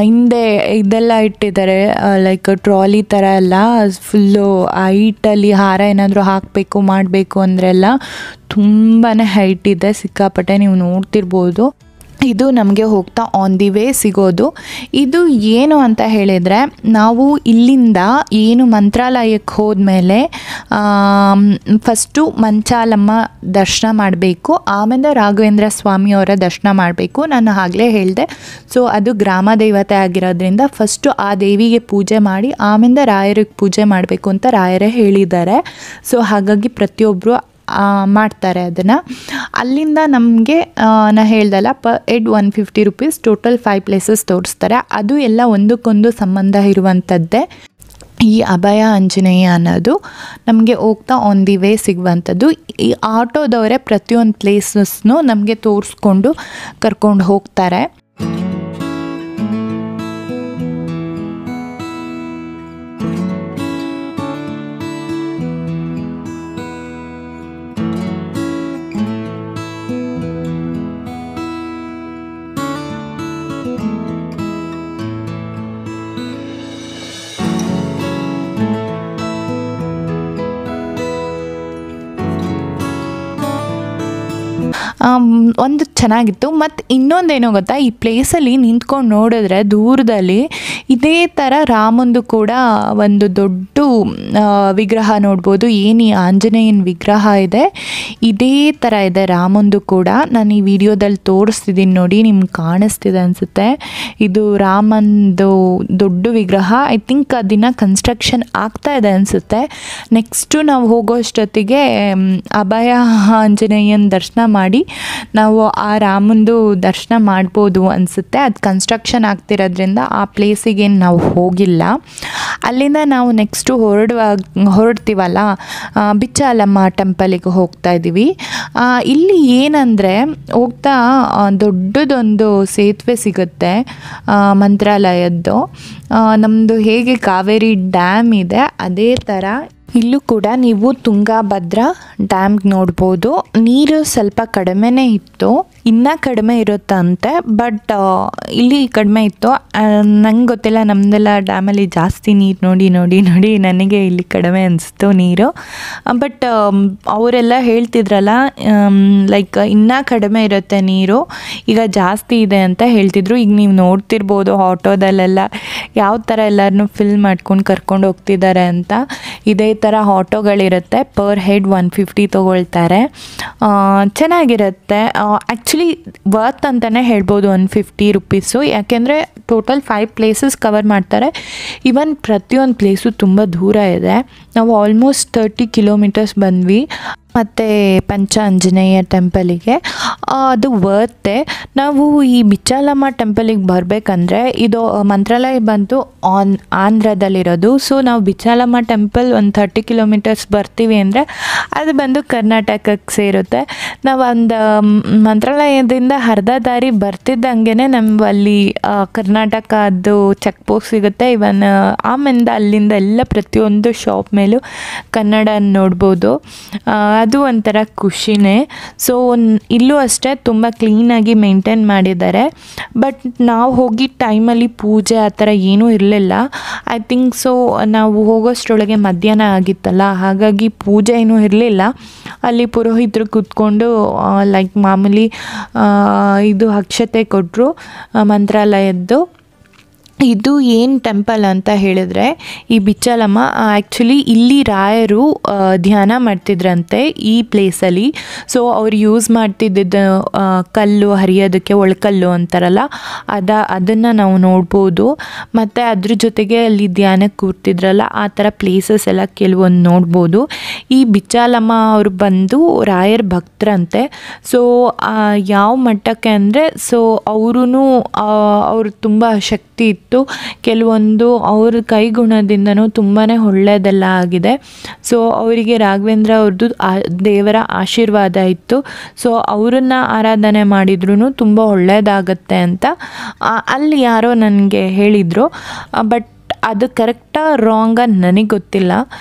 ಹಿಂದೆ ಇದೆಲ್ಲ ಇಟ್ಟಿದ್ದಾರೆ, ಲೈಕ್ ಟ್ರಾಲಿ ಥರ ಎಲ್ಲ ಫುಲ್ಲು ಹೈಟಲ್ಲಿ ಹಾರ ಏನಾದರೂ ಹಾಕಬೇಕು ಮಾಡಬೇಕು ಅಂದ್ರೆಲ್ಲ ತುಂಬಾ ಹೈಟ್ ಇದೆ, ಸಿಕ್ಕಾಪಟ್ಟೆ ನೀವು ನೋಡ್ತಿರ್ಬೋದು. ಇದು ನಮಗೆ ಹೋಗ್ತಾ ಆನ್ ದಿ ವೇ ಸಿಗೋದು. ಇದು ಏನು ಅಂತ ಹೇಳಿದರೆ, ನಾವು ಇಲ್ಲಿಂದ ಏನು ಮಂತ್ರಾಲಯಕ್ಕೆ ಹೋದ್ಮೇಲೆ ಫಸ್ಟು ಮಂಚಾಲಮ್ಮ ದರ್ಶನ ಮಾಡಬೇಕು, ಆಮೇಲೆ ರಾಘವೇಂದ್ರ ಸ್ವಾಮಿಯವರ ದರ್ಶನ ಮಾಡಬೇಕು. ನಾನು ಆಗಲೇ ಹೇಳಿದೆ, ಸೊ ಅದು ಗ್ರಾಮ ದೇವತೆ ಆಗಿರೋದ್ರಿಂದ ಫಸ್ಟು ಆ ದೇವಿಗೆ ಪೂಜೆ ಮಾಡಿ ಆಮೇಲೆ ರಾಯರಿಗೆ ಪೂಜೆ ಮಾಡಬೇಕು ಅಂತ ರಾಯರೇ ಹೇಳಿದ್ದಾರೆ. ಸೊ ಹಾಗಾಗಿ ಪ್ರತಿಯೊಬ್ಬರು ಮಾಡ್ತಾರೆ ಅದನ್ನು. ಅಲ್ಲಿಂದ ನಮಗೆ ನಾನು ಹೇಳ್ದಲ್ಲ per head 150 rupees, total 5 places ತೋರಿಸ್ತಾರೆ. ಅದು ಎಲ್ಲ ಒಂದಕ್ಕೊಂದು ಸಂಬಂಧ ಇರುವಂಥದ್ದೇ. ಈ ಅಭಯ ಆಂಜನೇಯ ಅನ್ನೋದು ನಮಗೆ ಹೋಗ್ತಾ ಆನ್ ದಿ ವೇ ಸಿಗುವಂಥದ್ದು. ಈ ಆಟೋದವರೇ ಪ್ರತಿಯೊಂದು ಪ್ಲೇಸಸ್ನು ನಮಗೆ ತೋರಿಸ್ಕೊಂಡು ಕರ್ಕೊಂಡು ಹೋಗ್ತಾರೆ. ಒಂದು ಚೆನ್ನಾಗಿತ್ತು. ಮತ್ತು ಇನ್ನೊಂದೇನೋ ಗೊತ್ತಾ, ಈ ಪ್ಲೇಸಲ್ಲಿ ನಿಂತ್ಕೊಂಡು ನೋಡಿದ್ರೆ ದೂರದಲ್ಲಿ ಇದೇ ಥರ ರಾಮಂದು ಕೂಡ ಒಂದು ದೊಡ್ಡ ವಿಗ್ರಹ ನೋಡ್ಬೋದು. ಏನು ಈ ಆಂಜನೇಯನ ವಿಗ್ರಹ ಇದೆ ಇದೇ ಥರ ಇದೆ ರಾಮಂದು ಕೂಡ. ನಾನು ಈ ವಿಡಿಯೋದಲ್ಲಿ ತೋರಿಸ್ತಿದ್ದೀನಿ ನೋಡಿ, ನಿಮ್ಗೆ ಕಾಣಿಸ್ತಿದೆ ಅನಿಸುತ್ತೆ. ಇದು ರಾಮಂದು ದೊಡ್ಡ ವಿಗ್ರಹ. ಐ ಥಿಂಕ್ ಅದನ್ನು ಕನ್ಸ್ಟ್ರಕ್ಷನ್ ಆಗ್ತಾ ಇದೆ ಅನಿಸುತ್ತೆ. ನೆಕ್ಸ್ಟು ನಾವು ಹೋಗೋಷ್ಟೊತ್ತಿಗೆ ಅಭಯ ಆಂಜನೇಯನ ದರ್ಶನ ಮಾಡಿ ನಾವು ಆ ರಾಮಂದು ದರ್ಶನ ಮಾಡ್ಬೋದು ಅನಿಸುತ್ತೆ. ಅದು ಕನ್ಸ್ಟ್ರಕ್ಷನ್ ಆಗ್ತಿರೋದ್ರಿಂದ ಆ ಪ್ಲೇಸಿಗೇನು ನಾವು ಹೋಗಿಲ್ಲ. ಅಲ್ಲಿಂದ ನಾವು ನೆಕ್ಸ್ಟು ಹೊರಡ್ತೀವಲ್ಲ, ಬಿಚ್ಚಾಲಮ್ಮ ಟೆಂಪಲಿಗೆ ಹೋಗ್ತಾ ಇದ್ದೀವಿ. ಇಲ್ಲಿ ಏನಂದರೆ ಹೋಗ್ತಾ ದೊಡ್ಡದೊಂದು ಸೇತುವೆ ಸಿಗುತ್ತೆ ಮಂತ್ರಾಲಯದ್ದು. ನಮ್ಮದು ಹೇಗೆ ಕಾವೇರಿ ಡ್ಯಾಮ್ ಇದೆ ಅದೇ ಥರ ಇಲ್ಲೂ ಕೂಡ ನೀವು ತುಂಗಾಭದ್ರಾ ಡ್ಯಾಮ್ ನೋಡ್ಬೋದು. ನೀರು ಸ್ವಲ್ಪ ಕಡಿಮೆನೇ ಇತ್ತು, ಇನ್ನೂ ಕಡಿಮೆ ಇರುತ್ತಂತೆ, ಬಟ್ ಇಲ್ಲಿ ಕಡಿಮೆ ಇತ್ತು. ನಂಗೆ ಗೊತ್ತಿಲ್ಲ, ನಮ್ಮದೆಲ್ಲ ಡ್ಯಾಮಲ್ಲಿ ಜಾಸ್ತಿ ನೀರು ನೋಡಿ ನೋಡಿ ನೋಡಿ ನನಗೆ ಇಲ್ಲಿ ಕಡಿಮೆ ಅನಿಸ್ತು ನೀರು. ಬಟ್ ಅವರೆಲ್ಲ ಹೇಳ್ತಿದ್ರಲ್ಲ, ಲೈಕ್ ಇನ್ನೂ ಕಡಿಮೆ ಇರುತ್ತೆ ನೀರು, ಈಗ ಜಾಸ್ತಿ ಇದೆ ಅಂತ ಹೇಳ್ತಿದ್ರು. ಈಗ ನೀವು ನೋಡ್ತಿರ್ಬೋದು ಆಟೋದಲ್ಲೆಲ್ಲ ಯಾವ ಥರ ಎಲ್ಲರನ್ನೂ ಫಿಲ್ ಮಾಡ್ಕೊಂಡು ಕರ್ಕೊಂಡು ಹೋಗ್ತಿದ್ದಾರೆ ಅಂತ. ಇದೇ ಥರ ಆಟೋಗಳಿರುತ್ತೆ, ಪರ್ ಹೆಡ್ 150 ತೊಗೊಳ್ತಾರೆ. ಚೆನ್ನಾಗಿರುತ್ತೆ. ಆ್ಯಕ್ಚುಲಿ ವರ್ತ್ ಅಂತಲೇ ಹೇಳ್ಬೋದು 150 ರೂಪೀಸು, ಯಾಕೆಂದರೆ ಟೋಟಲ್ 5 ಪ್ಲೇಸಸ್ ಕವರ್ ಮಾಡ್ತಾರೆ. ಈವನ್ ಪ್ರತಿಯೊಂದು ಪ್ಲೇಸು ತುಂಬ ದೂರ ಇದೆ. ನಾವು ಆಲ್ಮೋಸ್ಟ್ 30 ಕಿಲೋಮೀಟರ್ಸ್ ಬಂದ್ವಿ. ಮತ್ತು ಪಂಚ ಆಂಜನೇಯ ಟೆಂಪಲಿಗೆ ಅದು ವರ್ತೆ. ನಾವು ಈ ಬಿಚ್ಚಾಲಮ್ಮ ಟೆಂಪಲಿಗೆ ಬರಬೇಕಂದ್ರೆ ಇದು ಮಂತ್ರಾಲಯ ಬಂದು ಆಂಧ್ರದಲ್ಲಿರೋದು. ಸೊ ನಾವು ಬಿಚ್ಚಾಲಮ್ಮ ಟೆಂಪಲ್ ಒಂದು 30 ಕಿಲೋಮೀಟರ್ಸ್ ಬರ್ತೀವಿ ಅಂದರೆ ಅದು ಬಂದು ಕರ್ನಾಟಕಕ್ಕೆ ಸೇರುತ್ತೆ. ನಾವು ಒಂದು ಮಂತ್ರಾಲಯದಿಂದ ಅರ್ಧ ದಾರಿ ಬರ್ತಿದ್ದಂಗೆ ನಮ್ಮಲ್ಲಿ ಕರ್ನಾಟಕದ್ದು ಚೆಕ್ ಪೋಸ್ಟ್ ಸಿಗುತ್ತೆ. ಇವನ್ ಆಮೇಲೆ ಅಲ್ಲಿಂದ ಎಲ್ಲ ಪ್ರತಿಯೊಂದು ಶಾಪ್ ಮೇಲೂ ಕನ್ನಡ ನೋಡ್ಬೋದು. ಅದು ಒಂಥರ ಖುಷಿನೇ. ಸೊ ಇಲ್ಲೂ ಅಷ್ಟೇ ತುಂಬ ಕ್ಲೀನಾಗಿ ಮೇಂಟೈನ್ ಮಾಡಿದ್ದಾರೆ. ಬಟ್ ನಾವು ಹೋಗಿದ್ದ ಟೈಮಲ್ಲಿ ಪೂಜೆ ಆ ಥರ ಏನೂ ಇರಲಿಲ್ಲ. ಐ ಥಿಂಕ್ ಸೊ ನಾವು ಹೋಗೋಷ್ಟರೊಳಗೆ ಮಧ್ಯಾಹ್ನ ಆಗಿತ್ತಲ್ಲ, ಹಾಗಾಗಿ ಪೂಜೆ ಏನೂ ಇರಲಿಲ್ಲ. ಅಲ್ಲಿ ಪುರೋಹಿತರು ಕೂತ್ಕೊಂಡು ಲೈಕ್ ಮಾಮೂಲಿ ಇದು ಅಕ್ಷತೆ ಕೊಟ್ಟರು ಮಂತ್ರಾಲಯದ್ದು. ಇದು ಏನು ಟೆಂಪಲ್ ಅಂತ ಹೇಳಿದ್ರೆ ಈ ಬಿಚ್ಚಾಲಮ್ಮ ಆ್ಯಕ್ಚುಲಿ ಇಲ್ಲಿ ರಾಯರು ಧ್ಯಾನ ಮಾಡ್ತಿದ್ರಂತೆ ಈ ಪ್ಲೇಸಲ್ಲಿ. ಸೊ ಅವ್ರು ಯೂಸ್ ಮಾಡ್ತಿದ್ದ ಕಲ್ಲು ಹರಿಯೋದಕ್ಕೆ ಒಳಕಲ್ಲು ಅಂತಾರಲ್ಲ ಅದನ್ನು ನಾವು ನೋಡ್ಬೋದು. ಮತ್ತು ಅದ್ರ ಜೊತೆಗೆ ಅಲ್ಲಿ ಧ್ಯಾನಕ್ಕೆ ಕೂರ್ತಿದ್ರಲ್ಲ ಆ ಥರ ಪ್ಲೇಸಸ್ ಎಲ್ಲ ಕೆಲವೊಂದು ನೋಡ್ಬೋದು. ಈ ಬಿಚ್ಚಾಲಮ್ಮ ಅವರು ಬಂದು ರಾಯರ ಭಕ್ತರಂತೆ. ಸೊ ಯಾವ ಮಟ್ಟಕ್ಕೆ ಅಂದರೆ, ಸೊ ಅವರು ತುಂಬ ಶಕ್ತಿ ಇತ್ತು ಮತ್ತು ಕೆಲವೊಂದು ಅವ್ರ ಕೈಗುಣದಿಂದನೂ ತುಂಬಾ ಒಳ್ಳೆಯದೆಲ್ಲ ಆಗಿದೆ. ಸೊ ಅವರಿಗೆ ರಾಘವೇಂದ್ರ ಅವ್ರದ್ದು ದೇವರ ಆಶೀರ್ವಾದ ಇತ್ತು. ಸೊ ಅವರನ್ನು ಆರಾಧನೆ ಮಾಡಿದ್ರೂ ತುಂಬ ಒಳ್ಳೆಯದಾಗತ್ತೆ ಅಂತ ಅಲ್ಲಿ ಯಾರೋ ನನಗೆ ಹೇಳಿದರು. ಬಟ್ ಅದು ಕರೆಕ್ಟಾ ರಾಂಗಾ ನನಗೆ ಗೊತ್ತಿಲ್ಲ.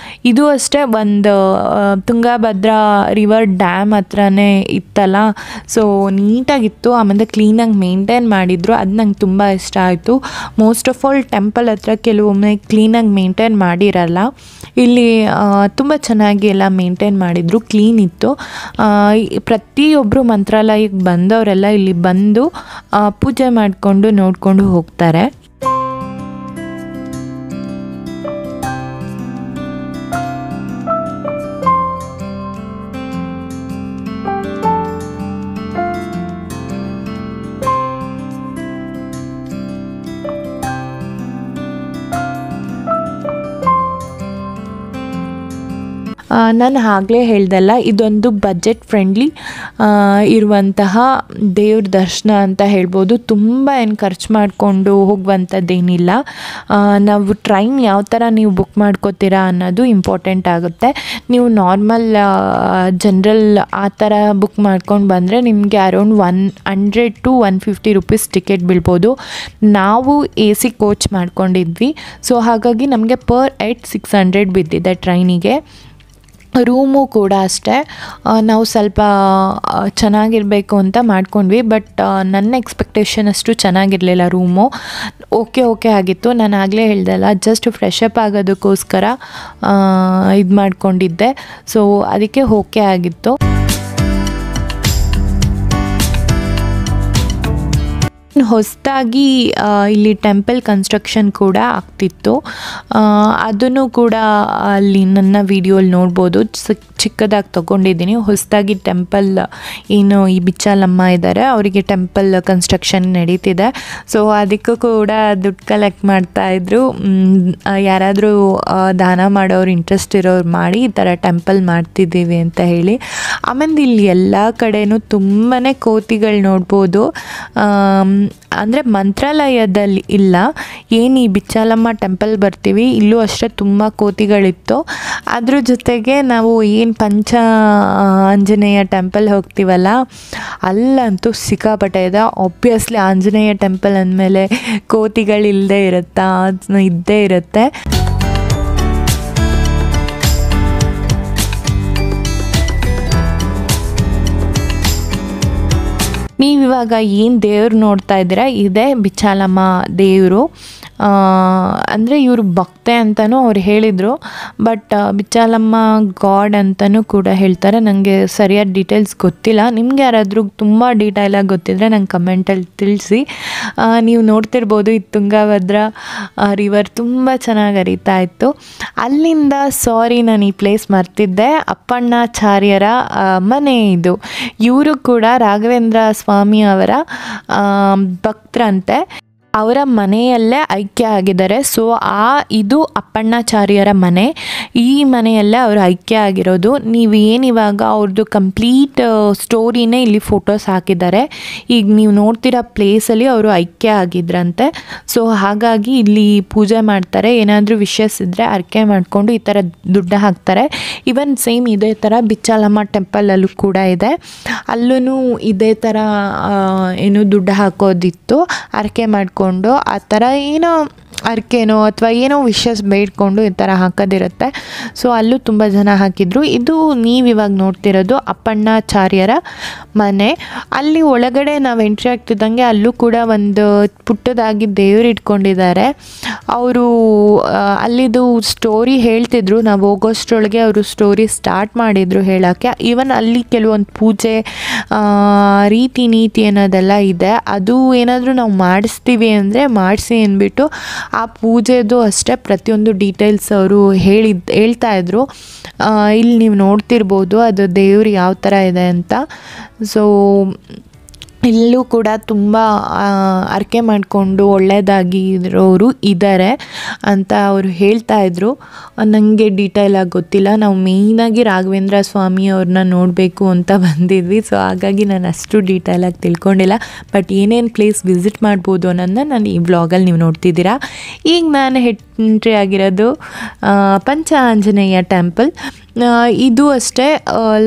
ಇದು ಅಷ್ಟೇ ಒಂದು ತುಂಗಭದ್ರಾ ರಿವರ್ ಡ್ಯಾಮ್ ಹತ್ರನೇ ಇತ್ತಲ್ಲ, ಸೊ ನೀಟಾಗಿತ್ತು. ಆಮೇಲೆ ಕ್ಲೀನಾಗಿ ಮೇಂಟೈನ್ ಮಾಡಿದರು, ಅದು ನಂಗೆ ತುಂಬ ಇಷ್ಟ ಆಯಿತು. ಮೋಸ್ಟ್ ಆಫ್ ಆಲ್ ಟೆಂಪಲ್ ಹತ್ರ ಕೆಲವೊಮ್ಮೆ ಕ್ಲೀನಾಗಿ ಮೇಂಟೈನ್ ಮಾಡಿರಲ್ಲ, ಇಲ್ಲಿ ತುಂಬ ಚೆನ್ನಾಗಿ ಎಲ್ಲ ಮೇಂಟೈನ್ ಮಾಡಿದರು, ಕ್ಲೀನ್ ಇತ್ತು. ಪ್ರತಿಯೊಬ್ಬರು ಮಂತ್ರಾಲಯಕ್ಕೆ ಬಂದವರೆಲ್ಲ ಇಲ್ಲಿ ಬಂದು ಪೂಜೆ ಮಾಡಿಕೊಂಡು ನೋಡಿಕೊಂಡು ಹೋಗ್ತಾರೆ. ನಾನು ಆಗಲೇ ಹೇಳ್ದಲ್ಲ, ಇದೊಂದು ಬಜೆಟ್ ಫ್ರೆಂಡ್ಲಿ ಇರುವಂತಹ ದೇವ್ರ ದರ್ಶನ ಅಂತ ಹೇಳ್ಬೋದು. ತುಂಬ ಏನು ಖರ್ಚು ಮಾಡಿಕೊಂಡು ಹೋಗುವಂಥದ್ದೇನಿಲ್ಲ. ನಾವು ಟ್ರೈನ್ ಯಾವ ಥರ ನೀವು ಬುಕ್ ಮಾಡ್ಕೋತೀರಾ ಅನ್ನೋದು ಇಂಪಾರ್ಟೆಂಟ್ ಆಗುತ್ತೆ. ನೀವು ನಾರ್ಮಲ್ ಜನರಲ್ ಆ ಥರ ಬುಕ್ ಮಾಡ್ಕೊಂಡು ಬಂದರೆ ನಿಮಗೆ ಅರೌಂಡ್ 100 to 150 ರುಪೀಸ್ ಟಿಕೆಟ್ ಬೀಳ್ಬೋದು. ನಾವು AC ಕೋಚ್ ಮಾಡ್ಕೊಂಡಿದ್ವಿ, ಸೊ ಹಾಗಾಗಿ ನಮಗೆ ಪರ್ ಹೆಡ್ 600 ಬಿದ್ದಿದೆ ಟ್ರೈನಿಗೆ. ರೂಮು ಕೂಡ ಅಷ್ಟೇ, ನಾವು ಸ್ವಲ್ಪ ಚೆನ್ನಾಗಿರಬೇಕು ಅಂತ ಮಾಡ್ಕೊಂಡ್ವಿ. ಬಟ್ ನನ್ನ ಎಕ್ಸ್ಪೆಕ್ಟೇಷನ್ ಅಷ್ಟು ಚೆನ್ನಾಗಿರಲಿಲ್ಲ ರೂಮು. ಓಕೆ ಆಗಿತ್ತು. ನಾನು ಆಗಲೇ ಹೇಳ್ದಲ್ಲ, ಜಸ್ಟ್ ಫ್ರೆಶ್ ಅಪ್ ಆಗೋದಕ್ಕೋಸ್ಕರ ಇದು ಮಾಡ್ಕೊಂಡಿದ್ದೆ. ಸೊ ಅದಕ್ಕೆ ಓಕೆ ಆಗಿತ್ತು. ಹೊಸದಾಗಿ ಇಲ್ಲಿ ಟೆಂಪಲ್ ಕನ್ಸ್ಟ್ರಕ್ಷನ್ ಕೂಡ ಆಗ್ತಿತ್ತು, ಅದನ್ನು ಕೂಡ ಅಲ್ಲಿ ನನ್ನ ವಿಡಿಯೋಲಿ ನೋಡ್ಬೋದು. ಚಿಕ್ಕದಾಗಿ ತೊಗೊಂಡಿದ್ದೀನಿ. ಹೊಸದಾಗಿ ಟೆಂಪಲ್ ಏನು ಈ ಬಿಚ್ಚಾಲಮ್ಮ ಇದ್ದಾರೆ, ಅವರಿಗೆ ಟೆಂಪಲ್ ಕನ್ಸ್ಟ್ರಕ್ಷನ್ ನಡೀತಿದೆ. ಸೊ ಅದಕ್ಕೂ ಕೂಡ ದುಡ್ಡು ಕಲೆಕ್ಟ್ ಮಾಡ್ತಾಯಿದ್ರು. ಯಾರಾದರೂ ದಾನ ಮಾಡೋರು, ಇಂಟ್ರೆಸ್ಟ್ ಇರೋರು ಮಾಡಿ ಈ ಥರ ಟೆಂಪಲ್ ಮಾಡ್ತಿದ್ದೀವಿ ಅಂತ ಹೇಳಿ. ಆಮೇಲೆ ಇಲ್ಲಿ ಎಲ್ಲ ಕಡೆನೂ ತುಂಬಾ ಕೋತಿಗಳು ನೋಡ್ಬೋದು. ಅಂದರೆ ಮಂತ್ರಾಲಯದಲ್ಲಿ ಇಲ್ಲ, ಏನು ಈ ಬಿಚ್ಚಾಲಮ್ಮ ಟೆಂಪಲ್ ಬರ್ತೀವಿ ಇಲ್ಲೂ ಅಷ್ಟೇ ತುಂಬ ಕೋತಿಗಳಿತ್ತು. ಅದ್ರ ಜೊತೆಗೆ ನಾವು ಏನು ಪಂಚ ಆಂಜನೇಯ ಟೆಂಪಲ್ ಹೋಗ್ತೀವಲ್ಲ, ಅಲ್ಲಂತೂ ಸಿಕ್ಕಾಪಟ್ಟೆ ಇದೆ. ಆಬ್ವಿಯಸ್ಲಿ ಆಂಜನೇಯ ಟೆಂಪಲ್ ಅಂದಮೇಲೆ ಕೋತಿಗಳಿಲ್ಲದೆ ಇರುತ್ತಾ? ಇದ್ದೇ ಇರುತ್ತೆ. ನೀವಿವಾಗ ಏನು ದೇವ್ರು ನೋಡ್ತಾ ಇದ್ದೀರಾ, ಇದೇ ಬಿಚ್ಚಾಲಮ್ಮ ದೇವರು. ಅಂದರೆ ಇವರು ಭಕ್ತೆ ಅಂತಲೂ ಅವ್ರು ಹೇಳಿದರು. ಬಟ್ ಬಿಚ್ಚಾಲಮ್ಮ ಗಾಡ್ ಅಂತಲೂ ಕೂಡ ಹೇಳ್ತಾರೆ. ನನಗೆ ಸರಿಯಾದ ಡೀಟೇಲ್ಸ್ ಗೊತ್ತಿಲ್ಲ. ನಿಮ್ಗೆ ಯಾರಾದರೂ ತುಂಬ ಡೀಟೇಲಾಗಿ ಗೊತ್ತಿದ್ದರೆ ನಂಗೆ ಕಮೆಂಟಲ್ಲಿ ತಿಳಿಸಿ. ನೀವು ನೋಡ್ತಿರ್ಬೋದು, ಈ ತುಂಗಭದ್ರಾ ರಿವರ್ ತುಂಬ ಚೆನ್ನಾಗಿ ಹರಿತಾ ಇತ್ತು. ಅಲ್ಲಿಂದ ನಾನು ಈ ಪ್ಲೇಸ್ ಮರ್ತಿದ್ದೆ, ಅಪ್ಪಣ್ಣಾಚಾರ್ಯರ ಮನೆ ಇದು. ಇವರು ಕೂಡ ರಾಘವೇಂದ್ರ ಸ್ವಾಮಿ ಅವರ ಭಕ್ತರಂತೆ. ಅವರ ಮನೆಯಲ್ಲೇ ಐಕ್ಯ ಆಗಿದ್ದಾರೆ. ಸೊ ಇದು ಅಪ್ಪಣ್ಣಾಚಾರ್ಯರ ಮನೆ. ಈ ಮನೆಯಲ್ಲೇ ಅವರು ಐಕ್ಯ ಆಗಿರೋದು. ನೀವು ಏನಿವಾಗ ಅವ್ರದ್ದು ಕಂಪ್ಲೀಟ್ ಸ್ಟೋರಿನೇ ಇಲ್ಲಿ ಫೋಟೋಸ್ ಹಾಕಿದ್ದಾರೆ. ಈಗ ನೀವು ನೋಡ್ತಿರೋ ಪ್ಲೇಸಲ್ಲಿ ಅವರು ಐಕ್ಯ ಆಗಿದ್ರಂತೆ. ಸೊ ಹಾಗಾಗಿ ಇಲ್ಲಿ ಪೂಜೆ ಮಾಡ್ತಾರೆ. ಏನಾದರೂ ವಿಶಸ್ ಇದ್ದರೆ ಅರ್ಕೆ ಮಾಡಿಕೊಂಡು ಈ ಥರ ದುಡ್ಡು ಹಾಕ್ತಾರೆ. ಈವನ್ ಸೇಮ್ ಇದೇ ಥರ ಬಿಚ್ಚಾಲಮ್ಮ ಟೆಂಪಲಲ್ಲೂ ಕೂಡ ಇದೆ. ಅಲ್ಲೂ ಇದೇ ಥರ ಏನು ದುಡ್ಡು ಹಾಕೋದಿತ್ತು, ಅರ್ಕೆ ಮಾಡ್ಕೊಂಡು ಆ ಥರ ಏನೋ ಅರ್ಕೆನೋ ಅಥವಾ ಏನೋ ವಿಶಸ್ ಬೇಡ್ಕೊಂಡು ಈ ಥರ ಹಾಕೋದಿರುತ್ತೆ. ಸೊ ಅಲ್ಲೂ ತುಂಬ ಜನ ಹಾಕಿದ್ರು. ಇದು ನೀವಿವಾಗ ನೋಡ್ತಿರೋದು ಅಪ್ಪಣ್ಣಾಚಾರ್ಯರ ಮನೆ. ಅಲ್ಲಿ ಒಳಗಡೆ ನಾವು ಎಂಟ್ರಿ ಆಗ್ತಿದ್ದಂಗೆ ಅಲ್ಲೂ ಕೂಡ ಒಂದು ಪುಟ್ಟದಾಗಿ ದೇವ್ರು ಇಟ್ಕೊಂಡಿದ್ದಾರೆ. ಅವರು ಅಲ್ಲಿದು ಸ್ಟೋರಿ ಹೇಳ್ತಿದ್ರು. ನಾವು ಹೋಗೋಷ್ಟ್ರೊಳಗೆ ಅವರು ಸ್ಟೋರಿ ಸ್ಟಾರ್ಟ್ ಮಾಡಿದರು ಹೇಳೋಕ್ಕೆ. ಈವನ್ ಅಲ್ಲಿ ಕೆಲವೊಂದು ಪೂಜೆ ರೀತಿ ನೀತಿ ಅನ್ನೋದೆಲ್ಲ ಇದೆ. ಅದು ಏನಾದರೂ ನಾವು ಮಾಡಿಸ್ತೀವಿ ಅಂದರೆ ಮಾಡಿಸಿ ಅಂದ್ಬಿಟ್ಟು ಆ ಪೂಜೆದು ಅಷ್ಟೇ ಪ್ರತಿಯೊಂದು ಡೀಟೇಲ್ಸ್ ಅವರು ಹೇಳ್ತಾ ಇದ್ರು. ಇಲ್ಲಿ ನೀವು ನೋಡ್ತಿರ್ಬೋದು ಅದು ದೇವ್ರು ಯಾವ ಥರ ಇದೆ ಅಂತ. ಸೊ ಇಲ್ಲೂ ಕೂಡ ತುಂಬ ಅರ್ಕೆ ಮಾಡಿಕೊಂಡು ಒಳ್ಳೆಯದಾಗಿರೋರು ಇದ್ದಾರೆ ಅಂತ ಅವರು ಹೇಳ್ತಾ ಇದ್ರು. ನನಗೆ ಡೀಟೇಲಾಗಿ ಗೊತ್ತಿಲ್ಲ. ನಾವು ಮೇಯ್ನಾಗಿ ರಾಘವೇಂದ್ರ ಸ್ವಾಮಿ ಅವ್ರನ್ನ ನೋಡಬೇಕು ಅಂತ ಬಂದಿದ್ವಿ. ಸೊ ಹಾಗಾಗಿ ನಾನು ಅಷ್ಟು ಡೀಟೇಲಾಗಿ ತಿಳ್ಕೊಂಡಿಲ್ಲ. ಬಟ್ ಏನೇನು ಪ್ಲೇಸ್ ವಿಸಿಟ್ ಮಾಡ್ಬೋದು ಅನ್ನೋದನ್ನ ನಾನು ಈ ವ್ಲಾಗಲ್ಲಿ ನೀವು ನೋಡ್ತಿದ್ದೀರಾ. ಈಗ ನಾನು ಎಂಟ್ರಿ ಆಗಿರೋದು ಪಂಚ ಆಂಜನೇಯ ಟೆಂಪಲ್. ಇದು ಅಷ್ಟೇ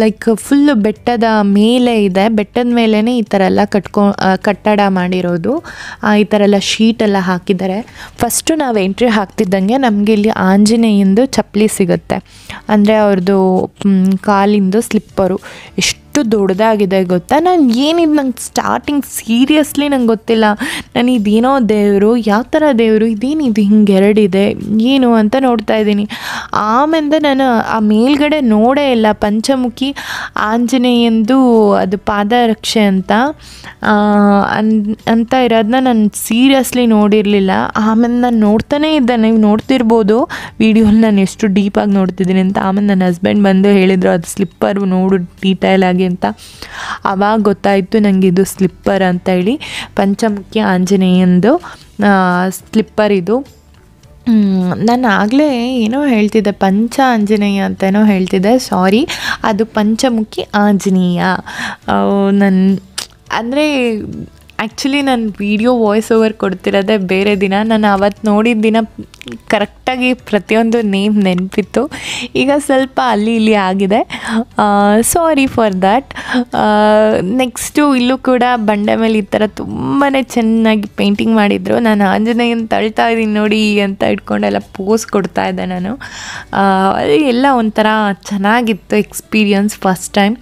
ಲೈಕ್ ಫುಲ್ಲು ಬೆಟ್ಟದ ಮೇಲೆ ಇದೆ. ಬೆಟ್ಟದ ಮೇಲೇ ಈ ಥರ ಎಲ್ಲ ಕಟ್ಟಡ ಮಾಡಿರೋದು. ಈ ಥರ ಎಲ್ಲ ಶೀಟೆಲ್ಲ ಹಾಕಿದ್ದಾರೆ. ಫಸ್ಟು ನಾವು ಎಂಟ್ರಿ ಹಾಕ್ತಿದ್ದಂಗೆ ನಮಗೆ ಇಲ್ಲಿ ಆಂಜನೇಯಂದು ಚಪ್ಪಲಿ ಸಿಗುತ್ತೆ. ಅಂದರೆ ಅವ್ರದ್ದು ಕಾಲಿಂದು ಸ್ಲಿಪ್ಪರು ಎಷ್ಟು ದೊಡ್ಡದಾಗಿದೆ ಗೊತ್ತಾ. ನಾನು ಏನಿದು ನಂಗೆ ಸ್ಟಾರ್ಟಿಂಗ್ ಸೀರಿಯಸ್ಲಿ ನಂಗೆ ಗೊತ್ತಿಲ್ಲ. ನಾನು ಇದೇನೋ ದೇವರು, ಯಾವ ಥರ ದೇವರು, ಇದೇನಿದು ಹಿಂಗೆ ಎರಡಿದೆ ಏನು ಅಂತ ನೋಡ್ತಾ ಇದ್ದೀನಿ. ಆಮೇಲೆ ನಾನು ಆ ಮೇಲ್ಗಡೆ ನೋಡೇ ಇಲ್ಲ. ಪಂಚಮುಖಿ ಆಂಜನೇಯಂದು ಅದು ಪಾದರಕ್ಷೆ ಅಂತ ಇರೋದನ್ನ ನಾನು ಸೀರಿಯಸ್ಲಿ ನೋಡಿರಲಿಲ್ಲ. ಆಮೇಲೆ ನಾನು ನೋಡ್ತಾನೇ ಇದ್ದೆ. ನೀವು ನೋಡ್ತಿರ್ಬೋದು ವಿಡಿಯೋಲಿ ನಾನು ಎಷ್ಟು ಡೀಪಾಗಿ ನೋಡ್ತಿದ್ದೀನಿ ಅಂತ. ಆಮೇಲೆ ನನ್ನ ಹಸ್ಬೆಂಡ್ ಬಂದು ಹೇಳಿದರು ಅದು ಸ್ಲಿಪ್ಪರ್ ನೋಡು ಡೀಟೇಲಾಗಿ ಅಂತ. ಆವಾಗ ಗೊತ್ತಾಯಿತು ನನಗೆ ಇದು ಸ್ಲಿಪ್ಪರ್ ಅಂತ ಹೇಳಿ. ಪಂಚಮುಖಿ ಆಂಜನೇಯಂದು ಸ್ಲಿಪ್ಪರ್ ಇದು. ನಾನು ಆಗಲೇ ಏನೋ ಹೇಳ್ತಿದ್ದೆ, ಪಂಚ ಆಂಜನೇಯ ಅಂತೇನೋ ಹೇಳ್ತಿದ್ದೆ, ಸಾರಿ, ಅದು ಪಂಚಮುಖಿ ಆಂಜನೇಯ. ಅಂದರೆ ಆ್ಯಕ್ಚುಲಿ ನಾನು ವೀಡಿಯೋ ವಾಯ್ಸ್ ಓವರ್ ಕೊಡ್ತಿರೋದೇ ಬೇರೆ ದಿನ. ನಾನು ಅವತ್ತು ನೋಡಿದ ದಿನ ಕರೆಕ್ಟಾಗಿ ಪ್ರತಿಯೊಂದು ನೇಮ್ ನೆನಪಿತ್ತು. ಈಗ ಸ್ವಲ್ಪ ಅಲ್ಲಿ ಇಲ್ಲಿ ಆಗಿದೆ, ಸಾರಿ ಫಾರ್ ದ್ಯಾಟ್. ನೆಕ್ಸ್ಟು ಇಲ್ಲೂ ಕೂಡ ಬಂಡೆ ಮೇಲೆ ಈ ಥರ ತುಂಬಾ ಚೆನ್ನಾಗಿ ಪೇಂಟಿಂಗ್ ಮಾಡಿದರು. ನಾನು ಆಂಜನೇಯನ ತಳ್ತಾ ಇದ್ದೀನಿ ನೋಡಿ ಅಂತ ಇಟ್ಕೊಂಡೆಲ್ಲ ಪೋಸ್ ಕೊಡ್ತಾ ಇದ್ದೆ ನಾನು. ಎಲ್ಲ ಒಂಥರ ಚೆನ್ನಾಗಿತ್ತು ಎಕ್ಸ್ಪೀರಿಯನ್ಸ್ ಫಸ್ಟ್ ಟೈಮ್.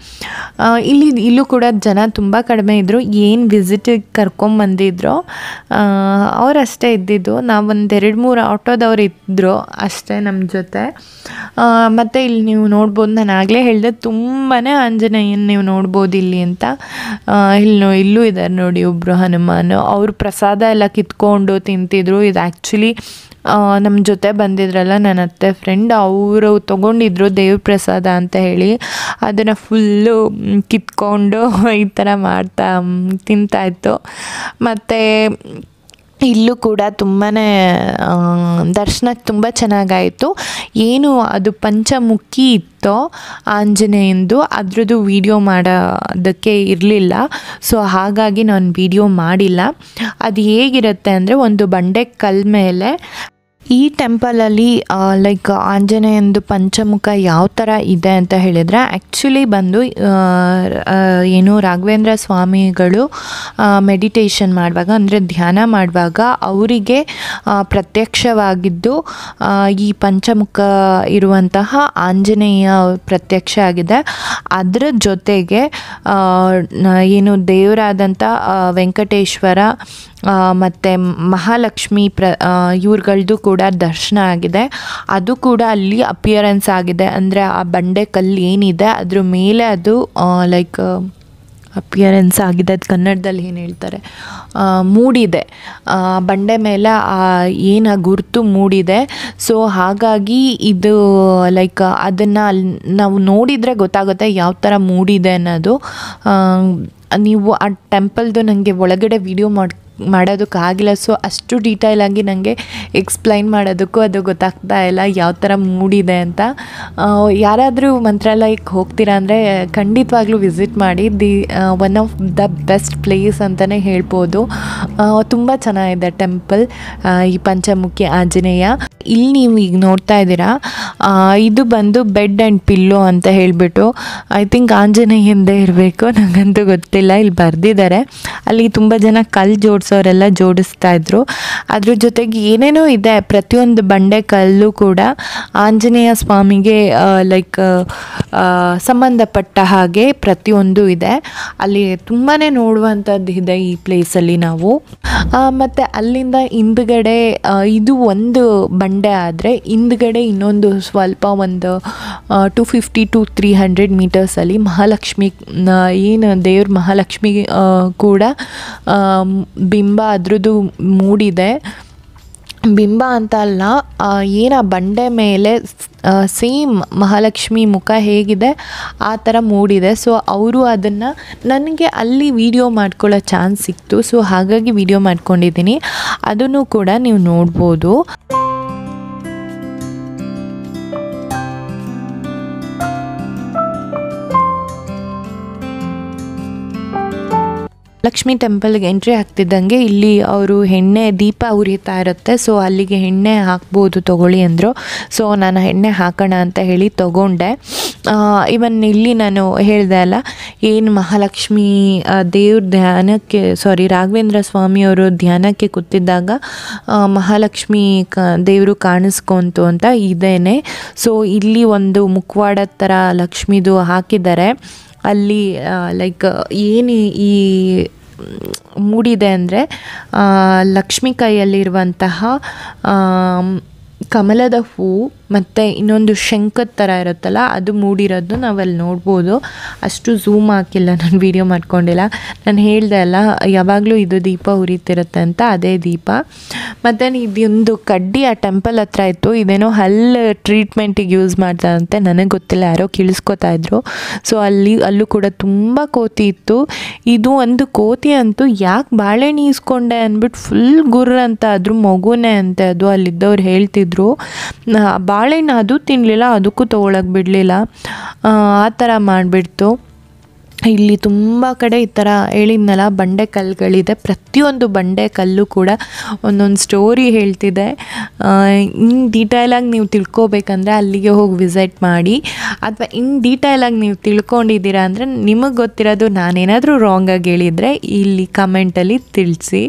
ಇಲ್ಲೂ ಕೂಡ ಜನ ತುಂಬ ಕಡಿಮೆ ಇದ್ದರು. ಏನು ವಿಸಿಟಿಗೆ ಕರ್ಕೊಂಬಂದಿದ್ರು ಅವರಷ್ಟೇ ಇದ್ದಿದ್ದು. ನಾವು ಒಂದು 2-3 ಆಟೋದವ್ರು ಇದ್ದರು ಅಷ್ಟೇ ನಮ್ಮ ಜೊತೆ. ಮತ್ತು ಇಲ್ಲಿ ನೀವು ನೋಡ್ಬೋದು, ನಾನು ಆಗಲೇ ಹೇಳಿದೆ ತುಂಬಾ ಆಂಜನೇಯನ ನೀವು ನೋಡ್ಬೋದು ಇಲ್ಲಿ ಅಂತ. ಇಲ್ಲೂ ಇದ್ದಾರೆ ನೋಡಿ ಒಬ್ಬರು ಹನುಮಾನ್. ಅವರು ಪ್ರಸಾದ ಎಲ್ಲ ಕಿತ್ಕೊಂಡು ತಿಂತಿದ್ರು. ಇದು ಆ್ಯಕ್ಚುಲಿ ನಮ್ಮ ಜೊತೆ ಬಂದಿದ್ರಲ್ಲ ನನ್ನ ಅತ್ತೆ ಫ್ರೆಂಡ್, ಅವರು ತೊಗೊಂಡಿದ್ರು ದೇವ್ರ ಪ್ರಸಾದ ಅಂತ ಹೇಳಿ. ಅದನ್ನು ಫುಲ್ಲು ಕಿತ್ಕೊಂಡು ಈ ಥರ ತಿಂತಾಯಿತ್ತು. ಮತ್ತು ಇಲ್ಲೂ ಕೂಡ ತುಂಬಾ ದರ್ಶನಕ್ಕೆ ತುಂಬ ಚೆನ್ನಾಗಾಯಿತು. ಏನು ಅದು ಪಂಚಮುಖಿ ಇತ್ತೋ ಆಂಜನೇಯಂದು, ಅದ್ರದ್ದು ವೀಡಿಯೋ ಮಾಡೋದಕ್ಕೆ ಇರಲಿಲ್ಲ. ಸೊ ಹಾಗಾಗಿ ನಾನು ವೀಡಿಯೋ ಮಾಡಿಲ್ಲ. ಅದು ಹೇಗಿರುತ್ತೆ ಅಂದರೆ, ಒಂದು ಬಂಡೆ ಕಲ್ಲು ಮೇಲೆ ಈ ಟೆಂಪಲಲ್ಲಿ ಲೈಕ್ ಆಂಜನೇಯಂದು ಪಂಚಮುಖ ಯಾವ ಥರ ಇದೆ ಅಂತ ಹೇಳಿದರೆ, ಆ್ಯಕ್ಚುಲಿ ಬಂದು ಏನು ರಾಘವೇಂದ್ರ ಸ್ವಾಮಿಗಳು ಮೆಡಿಟೇಷನ್ ಮಾಡುವಾಗ, ಅಂದರೆ ಧ್ಯಾನ ಮಾಡುವಾಗ ಅವರಿಗೆ ಪ್ರತ್ಯಕ್ಷವಾಗಿದ್ದು ಈ ಪಂಚಮುಖ ಇರುವಂತಹ ಆಂಜನೇಯ ಪ್ರತ್ಯಕ್ಷ ಆಗಿದೆ. ಅದರ ಜೊತೆಗೆ ಏನು ದೇವರಾದಂಥ ವೆಂಕಟೇಶ್ವರ ಮತ್ತು ಮಹಾಲಕ್ಷ್ಮಿ ಇವ್ರುಗಳದ್ದು ಕೂಡ ದರ್ಶನ ಆಗಿದೆ. ಅದು ಕೂಡ ಅಲ್ಲಿ ಅಪಿಯರೆನ್ಸ್ ಆಗಿದೆ. ಅಂದರೆ ಆ ಬಂಡೆ ಕಲ್ಲು ಏನಿದೆ ಅದ್ರ ಮೇಲೆ ಅದು ಲೈಕ್ ಅಪಿಯರೆನ್ಸ್ ಆಗಿದೆ. ಅದು ಕನ್ನಡದಲ್ಲಿ ಏನು ಹೇಳ್ತಾರೆ, ಮೂಡಿದೆ. ಬಂಡೆ ಮೇಲೆ ಏನು ಗುರುತು ಮೂಡಿದೆ. ಸೊ ಹಾಗಾಗಿ ಇದು ಲೈಕ್ ಅದನ್ನು ನಾವು ನೋಡಿದರೆ ಗೊತ್ತಾಗುತ್ತೆ ಯಾವ ಥರ ಮೂಡಿದೆ ಅನ್ನೋದು. ನೀವು ಆ ಟೆಂಪಲ್ದು ನನಗೆ ಒಳಗಡೆ ವಿಡಿಯೋ ಮಾಡೋದಕ್ಕಾಗಿಲ್ಲ. ಸೊ ಅಷ್ಟು ಡೀಟೇಲಾಗಿ ನನಗೆ ಎಕ್ಸ್ಪ್ಲೈನ್ ಮಾಡೋದಕ್ಕೂ ಅದು ಗೊತ್ತಾಗ್ತಾ ಇಲ್ಲ ಯಾವ ಥರ ಮೂಡಿದೆ ಅಂತ. ಯಾರಾದರೂ ಮಂತ್ರಾಲಯಕ್ಕೆ ಹೋಗ್ತೀರಾ ಅಂದರೆ ಖಂಡಿತವಾಗ್ಲೂ ವಿಸಿಟ್ ಮಾಡಿ. One of the best place ಅಂತಲೇ ಹೇಳ್ಬೋದು. ತುಂಬ ಚೆನ್ನಾಗಿದೆ ಟೆಂಪಲ್, ಈ ಪಂಚಮುಖಿ ಆಂಜನೇಯ. ಇಲ್ಲಿ ನೀವು ಈಗ ನೋಡ್ತಾ ಇದ್ದೀರಾ, ಇದು ಬಂದು ಬೆಡ್ ಆ್ಯಂಡ್ ಪಿಲ್ಲೋ ಅಂತ ಹೇಳಿಬಿಟ್ಟು, ಐ ಥಿಂಕ್ ಆಂಜನೇಯಂದೇ ಇರಬೇಕು, ನನಗಂತೂ ಗೊತ್ತಿಲ್ಲ. ಇಲ್ಲಿ ಬರೆದಿದ್ದಾರೆ. ಅಲ್ಲಿ ತುಂಬ ಜನ ಕಲ್ಲು ಜೋಡಿಸೋರೆಲ್ಲ ಜೋಡಿಸ್ತಾ ಇದ್ರು. ಅದ್ರ ಜೊತೆಗೆ ಏನೇನೋ ಇದೆ. ಪ್ರತಿಯೊಂದು ಬಂಡೆ ಕಲ್ಲು ಕೂಡ ಆಂಜನೇಯ ಸ್ವಾಮಿಗೆ ಲೈಕ್ ಸಂಬಂಧಪಟ್ಟ ಹಾಗೆ ಪ್ರತಿಯೊಂದು ಇದೆ. ಅಲ್ಲಿ ತುಂಬಾ ನೋಡುವಂಥದ್ದು ಇದೆ ಈ ಪ್ಲೇಸಲ್ಲಿ ನಾವು. ಮತ್ತು ಅಲ್ಲಿಂದ ಹಿಂದ್ಗಡೆ ಇದು ಒಂದು ಬಂಡೆ ಆದರೆ ಹಿಂದ್ಗಡೆ ಇನ್ನೊಂದು ಸ್ವಲ್ಪ ಒಂದು 250 to 300 ಮೀಟರ್ಸಲ್ಲಿ ಮಹಾಲಕ್ಷ್ಮಿ, ಏನು ದೇವ್ರ ಮಹಾಲಕ್ಷ್ಮಿ ಕೂಡ ಬಿಂಬ ಅದ್ರದ್ದು ಮೂಡಿದೆ. ಬಿಂಬ ಅಂತ ಅಲ್ಲ, ಏನು ಆ ಬಂಡೆ ಮೇಲೆ ಸೇಮ್ ಮಹಾಲಕ್ಷ್ಮಿ ಮುಖ ಹೇಗಿದೆ ಆ ಥರ ಮೂಡಿದೆ. ಸೊ ಅವರು ಅದನ್ನು ನನಗೆ ಅಲ್ಲಿ ವಿಡಿಯೋ ಮಾಡ್ಕೊಳ್ಳೋ ಚಾನ್ಸ್ ಸಿಕ್ತು. ಸೊ ಹಾಗಾಗಿ ವಿಡಿಯೋ ಮಾಡ್ಕೊಂಡಿದ್ದೀನಿ, ಅದನ್ನು ಕೂಡ ನೀವು ನೋಡ್ಬೋದು. ಲಕ್ಷ್ಮಿ ಟೆಂಪಲ್ಗೆ ಎಂಟ್ರಿ ಆಗ್ತಿದ್ದಂಗೆ ಇಲ್ಲಿ ಅವರು ಎಣ್ಣೆ ದೀಪ ಉರಿತಾ ಇರುತ್ತೆ. ಸೊ ಅಲ್ಲಿಗೆ ಎಣ್ಣೆ ಹಾಕ್ಬೋದು ತೊಗೊಳ್ಳಿ ಅಂದರು. ಸೊ ನಾನು ಎಣ್ಣೆ ಹಾಕೋಣ ಅಂತ ಹೇಳಿ ತೊಗೊಂಡೆ. ಇವನ್ ಇಲ್ಲಿ ನಾನು ಹೇಳಿದೆ ಅಲ್ಲ, ಏನು ಮಹಾಲಕ್ಷ್ಮಿ ದೇವ್ರ ಧ್ಯಾನಕ್ಕೆ ರಾಘವೇಂದ್ರ ಸ್ವಾಮಿಯವರು ಧ್ಯಾನಕ್ಕೆ ಕೂತಿದ್ದಾಗ ಮಹಾಲಕ್ಷ್ಮಿ ದೇವರು ಕಾಣಿಸ್ಕೊಂತು ಅಂತ ಇದೇನೆ. ಸೊ ಇಲ್ಲಿ ಒಂದು ಮುಖವಾಡ ಥರ ಲಕ್ಷ್ಮಿದು ಹಾಕಿದ್ದಾರೆ. ಅಲ್ಲಿ ಲೈಕ್ ಏನು ಈ ಮೂಡಿದೆ ಅಂದರೆ ಲಕ್ಷ್ಮಿ ಕೈಯಲ್ಲಿರುವಂತಹ ಕಮಲದ ಹೂ ಮತ್ತು ಇನ್ನೊಂದು ಶಂಖದ ಥರ ಇರುತ್ತಲ್ಲ ಅದು ಮೂಡಿರೋದು ನಾವಲ್ಲಿ ನೋಡ್ಬೋದು. ಅಷ್ಟು ಝೂಮ್ ಹಾಕಿಲ್ಲ, ನಾನು ವೀಡಿಯೋ ಮಾಡ್ಕೊಂಡಿಲ್ಲ. ನಾನು ಹೇಳ್ದೆ ಅಲ್ಲ ಯಾವಾಗಲೂ ಇದು ದೀಪ ಉರಿತಿರುತ್ತೆ ಅಂತ, ಅದೇ ದೀಪ. ಮತ್ತು ಇದೊಂದು ಕಡ್ಡಿ ಆ ಟೆಂಪಲ್ ಹತ್ರ ಇತ್ತು, ಇದೇನೋ ಹಲ್ಲು ಟ್ರೀಟ್ಮೆಂಟಿಗೆ ಯೂಸ್ ಮಾಡ್ತಾರಂತೆ, ನನಗೆ ಗೊತ್ತಿಲ್ಲ, ಯಾರೋ ಕೇಳಿಸ್ಕೊತಾ ಇದ್ರು. ಸೊ ಅಲ್ಲೂ ಕೂಡ ತುಂಬ ಕೋತಿ ಇತ್ತು. ಇದು ಒಂದು ಕೋತಿ ಅಂತೂ ಯಾಕೆ ಬಾಳೆಹಣ್ಣು ಈಸ್ಕೊಂಡೆ ಅಂದ್ಬಿಟ್ಟು ಫುಲ್ ಗುರ್ರ ಅಂತ, ಅದ್ರ ಮಗುನೇ ಅಂತೆ ಅದು. ಅಲ್ಲಿದ್ದವ್ರು ಹೇಳ್ತಿದ್ರು ಬಾಳೆಹಣ್ಣು ಅದು ತಿನ್ನಲಿಲ್ಲ, ಅದಕ್ಕೂ ತೊಗೊಳಕ್ಕೆ ಬಿಡಲಿಲ್ಲ, ಆ ಥರ ಮಾಡಿಬಿಡ್ತು. ಇಲ್ಲಿ ತುಂಬ ಕಡೆ ಈ ಥರ ಹೇಳಿದ್ನಲ್ಲ ಬಂಡೆ ಕಲ್ಲುಗಳಿದೆ. ಪ್ರತಿಯೊಂದು ಬಂಡೆ ಕಲ್ಲು ಕೂಡ ಒಂದೊಂದು ಸ್ಟೋರಿ ಹೇಳ್ತಿದೆ. ಇನ್ ಡೀಟೇಲಾಗಿ ನೀವು ತಿಳ್ಕೊಬೇಕಂದ್ರೆ ಅಲ್ಲಿಗೆ ಹೋಗಿ ವಿಸಿಟ್ ಮಾಡಿ, ಅಥವಾ ಇನ್ ಡೀಟೇಲಾಗಿ ನೀವು ತಿಳ್ಕೊಂಡಿದ್ದೀರಾ ಅಂದರೆ ನಿಮಗೆ ಗೊತ್ತಿರೋದು ನಾನೇನಾದರೂ ರಾಂಗಾಗಿ ಹೇಳಿದರೆ ಇಲ್ಲಿ ಕಮೆಂಟಲ್ಲಿ ತಿಳಿಸಿ.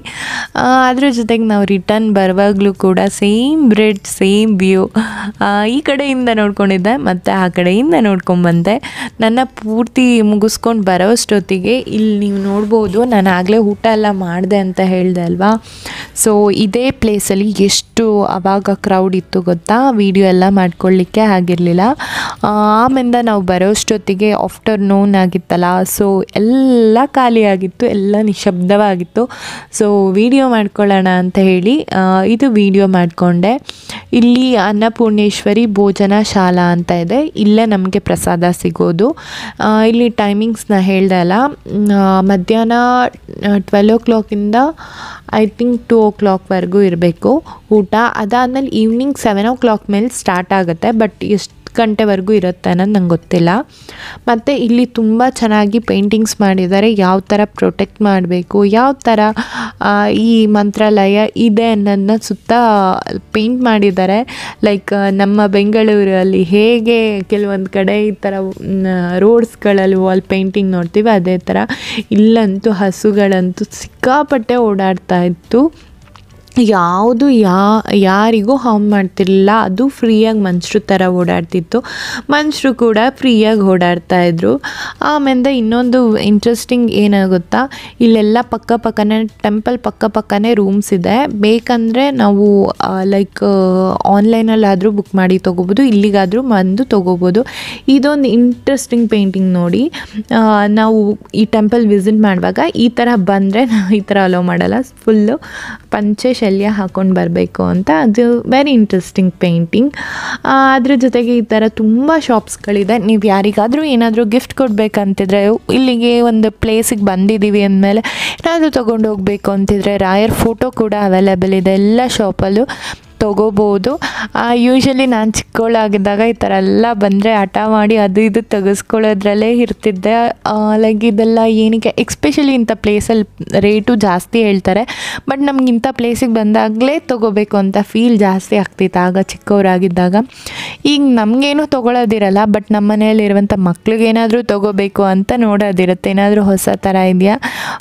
ಅದ್ರ ಜೊತೆಗೆ ನಾವು ರಿಟರ್ನ್ ಬರುವಾಗಲೂ ಕೂಡ ಸೇಮ್ ಬ್ರಿಡ್ಜ್ ಸೇಮ್ ವ್ಯೂ, ಈ ಕಡೆಯಿಂದ ನೋಡ್ಕೊಂಡಿದ್ದೆ ಮತ್ತು ಆ ಕಡೆಯಿಂದ ನೋಡ್ಕೊಂಡ್ಬಂದೆ. ನನ್ನ ಪೂರ್ತಿ ಮುಗಿಸ್ಕೊಂಡು ಬರೋಷ್ಟೊತ್ತಿಗೆ ಇಲ್ಲಿ ನೀವು ನೋಡ್ಬೋದು, ನಾನು ಆಗಲೇ ಊಟ ಎಲ್ಲ ಮಾಡಿದೆ ಅಂತ ಹೇಳಿದೆ ಅಲ್ವಾ. ಸೊ ಇದೇ ಪ್ಲೇಸಲ್ಲಿ ಎಷ್ಟು ಆವಾಗ ಕ್ರೌಡ್ ಇತ್ತು ಗೊತ್ತಾ, ವಿಡಿಯೋ ಎಲ್ಲ ಮಾಡ್ಕೊಳ್ಳಿಕ್ಕೆ ಆಗಿರಲಿಲ್ಲ. ಆಮೇಲೆ ನಾವು ಬರೋಷ್ಟೊತ್ತಿಗೆ ಆಫ್ಟರ್ನೂನ್ ಆಗಿತ್ತಲ್ಲ, ಸೊ ಎಲ್ಲ ಖಾಲಿಯಾಗಿತ್ತು, ಎಲ್ಲ ನಿಶಬ್ದವಾಗಿತ್ತು. ಸೊ ವಿಡಿಯೋ ಮಾಡ್ಕೊಳ್ಳೋಣ ಅಂತ ಹೇಳಿ ಇದು ವಿಡಿಯೋ ಮಾಡಿಕೊಂಡೆ. ಇಲ್ಲಿ ಅನ್ನಪೂರ್ಣೇಶ್ವರಿ ಭೋಜನ ಶಾಲಾ ಅಂತ ಇದೆ, ಇಲ್ಲೇ ನಮಗೆ ಪ್ರಸಾದ ಸಿಗೋದು. ಇಲ್ಲಿ ಟೈಮಿಂಗ್ಸ್ನ ಹೇಳ್ದೆ ಅಲ್ಲ, ಮಧ್ಯಾಹ್ನ 12 o'clock ಐ ಥಿಂಕ್ 2 o'clock ಇರಬೇಕು ಊಟ. ಅದಾದಮೇಲೆ ಈವ್ನಿಂಗ್ 7 o'clock ಮೇಲೆ ಸ್ಟಾರ್ಟ್ ಆಗುತ್ತೆ, ಬಟ್ ಎಷ್ಟು ಗಂಟೆವರೆಗೂ ಇರುತ್ತೆ ಅನ್ನೋದು ನಂಗೆ ಗೊತ್ತಿಲ್ಲ. ಮತ್ತು ಇಲ್ಲಿ ತುಂಬ ಚೆನ್ನಾಗಿ ಪೇಂಟಿಂಗ್ಸ್ ಮಾಡಿದ್ದಾರೆ, ಯಾವ ಥರ ಪ್ರೊಟೆಕ್ಟ್ ಮಾಡಬೇಕು, ಯಾವ ಥರ ಈ ಮಂತ್ರಾಲಯ ಇದೆ ಅನ್ನೋದನ್ನ ಸುತ್ತ ಪೇಂಟ್ ಮಾಡಿದ್ದಾರೆ. ಲೈಕ್ ನಮ್ಮ ಬೆಂಗಳೂರಲ್ಲಿ ಹೇಗೆ ಕೆಲವೊಂದು ಕಡೆ ಈ ಥರ ರೋಡ್ಸ್ಗಳಲ್ಲಿ ವಾಲ್ ಪೇಂಟಿಂಗ್ ನೋಡ್ತೀವಿ, ಅದೇ ಥರ ಇಲ್ಲಂತೂ ಹಸುಗಳಂತೂ ಸಿಕ್ಕಾಪಟ್ಟೆ ಓಡಾಡ್ತಾ ಇತ್ತು. ಯಾವುದು ಯಾರಿಗೂ ಹಾರ್ಮ್ ಮಾಡ್ತಿರಲಿಲ್ಲ, ಅದು ಫ್ರೀಯಾಗಿ ಮನುಷ್ಯರು ಥರ ಓಡಾಡ್ತಿತ್ತು, ಮನುಷ್ಯರು ಕೂಡ ಫ್ರೀಯಾಗಿ ಓಡಾಡ್ತಾಯಿದ್ರು. ಆಮೇಲೆ ಇನ್ನೊಂದು ಇಂಟ್ರೆಸ್ಟಿಂಗ್ ಏನಾಗುತ್ತಾ, ಇಲ್ಲೆಲ್ಲ ಪಕ್ಕನೇ ಟೆಂಪಲ್ ಪಕ್ಕನೇ ರೂಮ್ಸ್ ಇದೆ. ಬೇಕಂದರೆ ನಾವು ಲೈಕ್ ಆನ್ಲೈನಲ್ಲಾದರೂ ಬುಕ್ ಮಾಡಿ ತೊಗೋಬೋದು, ಇಲ್ಲಿಗಾದರೂ ಬಂದು ತೊಗೋಬೋದು. ಇದೊಂದು ಇಂಟ್ರೆಸ್ಟಿಂಗ್ ಪೇಂಟಿಂಗ್ ನೋಡಿ. ನಾವು ಈ ಟೆಂಪಲ್ ವಿಸಿಟ್ ಮಾಡುವಾಗ ಈ ಥರ ಬಂದರೆ ನಾವು ಈ ಥರ ಅಲೋ ಮಾಡಲ್ಲ, ಫುಲ್ಲು ಪಂಚೆ ಶಲ್ಯ ಹಾಕ್ಕೊಂಡು ಬರಬೇಕು ಅಂತ. ಅದು ವೆರಿ ಇಂಟ್ರೆಸ್ಟಿಂಗ್ ಪೇಂಟಿಂಗ್. ಅದ್ರ ಜೊತೆಗೆ ಈ ಥರ ತುಂಬ ಶಾಪ್ಸ್ಗಳಿದೆ. ನೀವು ಯಾರಿಗಾದರೂ ಏನಾದರೂ ಗಿಫ್ಟ್ ಕೊಡಬೇಕಂತಿದ್ರೆ, ಇಲ್ಲಿಗೆ ಒಂದು ಪ್ಲೇಸಿಗೆ ಬಂದಿದ್ದೀವಿ ಅಂದಮೇಲೆ ಏನಾದರೂ ತೊಗೊಂಡು ಹೋಗಬೇಕು ಅಂತಿದ್ರೆ ರಾಯರ್ ಫೋಟೋ ಕೂಡ ಅವೈಲೇಬಲ್ ಇದೆ ಎಲ್ಲ ಶಾಪಲ್ಲೂ, ತೊಗೋಬೋದು. ಯೂಶ್ವಲಿ ನಾನು ಚಿಕ್ಕವಳಾಗಿದ್ದಾಗ ಈ ಥರ ಎಲ್ಲ ಬಂದರೆ ಹಠ ಮಾಡಿ ಅದು ಇದು ತೆಗೆಸ್ಕೊಳ್ಳೋದ್ರಲ್ಲೇ ಇರ್ತಿದ್ದೆ. ಲೈಕ್ ಇದೆಲ್ಲ ಏನಕ್ಕೆ, ಎಕ್ಸ್ಪೆಷಲಿ ಇಂಥ ಪ್ಲೇಸಲ್ಲಿ ರೇಟು ಜಾಸ್ತಿ ಹೇಳ್ತಾರೆ, ಬಟ್ ನಮ್ಗೆ ಇಂಥ ಪ್ಲೇಸಿಗೆ ಬಂದಾಗಲೇ ತೊಗೋಬೇಕು ಅಂತ ಫೀಲ್ ಜಾಸ್ತಿ ಆಗ್ತಿತ್ತು ಆಗ ಚಿಕ್ಕವರಾಗಿದ್ದಾಗ. ಈಗ ನಮಗೇನು ತೊಗೊಳೋದಿರಲ್ಲ, ಬಟ್ ನಮ್ಮ ಮನೆಯಲ್ಲಿರುವಂಥ ಮಕ್ಳಿಗೇನಾದರೂ ತೊಗೋಬೇಕು ಅಂತ ನೋಡೋದಿರುತ್ತೆ, ಏನಾದರೂ ಹೊಸ ಥರ ಇದೆಯಾ,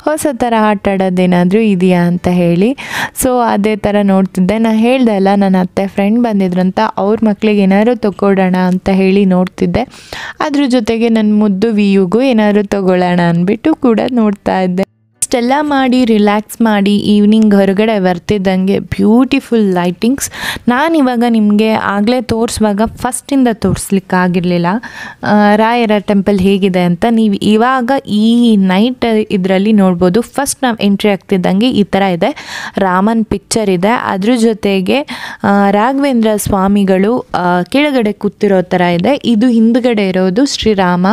ಹೊಸ ಥರ ಆಟ ಆಡೋದೇನಾದರೂ ಇದೆಯಾ ಅಂತ ಹೇಳಿ. ಸೊ ಅದೇ ಥರ ನೋಡ್ತಿದ್ದೆ. ನಾನು ಹೇಳ್ದೆ ಅಲ್ಲ, ನನ್ನ ಅತ್ತೆ ಫ್ರೆಂಡ್ ಬಂದಿದ್ರಂತ, ಅವ್ರ ಮಕ್ಳಿಗೆ ಏನಾದರೂ ತೊಗೊಳ್ಳೋಣ ಅಂತ ಹೇಳಿ ನೋಡ್ತಿದ್ದೆ. ಅದ್ರ ಜೊತೆಗೆ ನನ್ನ ಮುದ್ದು ವಿಯುಗೂ ಏನಾದರೂ ತೊಗೊಳ್ಳೋಣ ಅಂದ್ಬಿಟ್ಟು ಕೂಡ ನೋಡ್ತಾ ಇದ್ದೆ. ಇಷ್ಟೆಲ್ಲ ಮಾಡಿ ರಿಲ್ಯಾಕ್ಸ್ ಮಾಡಿ ಈವ್ನಿಂಗ್ ಹೊರಗಡೆ ಬರ್ತಿದ್ದಂಗೆ ಬ್ಯೂಟಿಫುಲ್ ಲೈಟಿಂಗ್ಸ್. ನಾನಿವಾಗ ನಿಮಗೆ ಆಗಲೇ ತೋರಿಸುವಾಗ ಫಸ್ಟಿಂದ ತೋರಿಸ್ಲಿಕ್ಕಾಗಿರಲಿಲ್ಲ ರಾಯರ ಟೆಂಪಲ್ ಹೇಗಿದೆ ಅಂತ. ನೀವು ಇವಾಗ ಈ ನೈಟ್ ಇದರಲ್ಲಿ ನೋಡ್ಬೋದು. ಫಸ್ಟ್ ನಾವು ಎಂಟ್ರಿ ಆಗ್ತಿದ್ದಂಗೆ ಈ ಥರ ಇದೆ, ರಾಮನ್ ಪಿಕ್ಚರ್ ಇದೆ, ಅದ್ರ ಜೊತೆಗೆ ರಾಘವೇಂದ್ರ ಸ್ವಾಮಿಗಳು ಕೆಳಗಡೆ ಕೂತಿರೋ ಥರ ಇದೆ. ಇದು ಹಿಂದ್ಗಡೆ ಇರೋದು ಶ್ರೀರಾಮ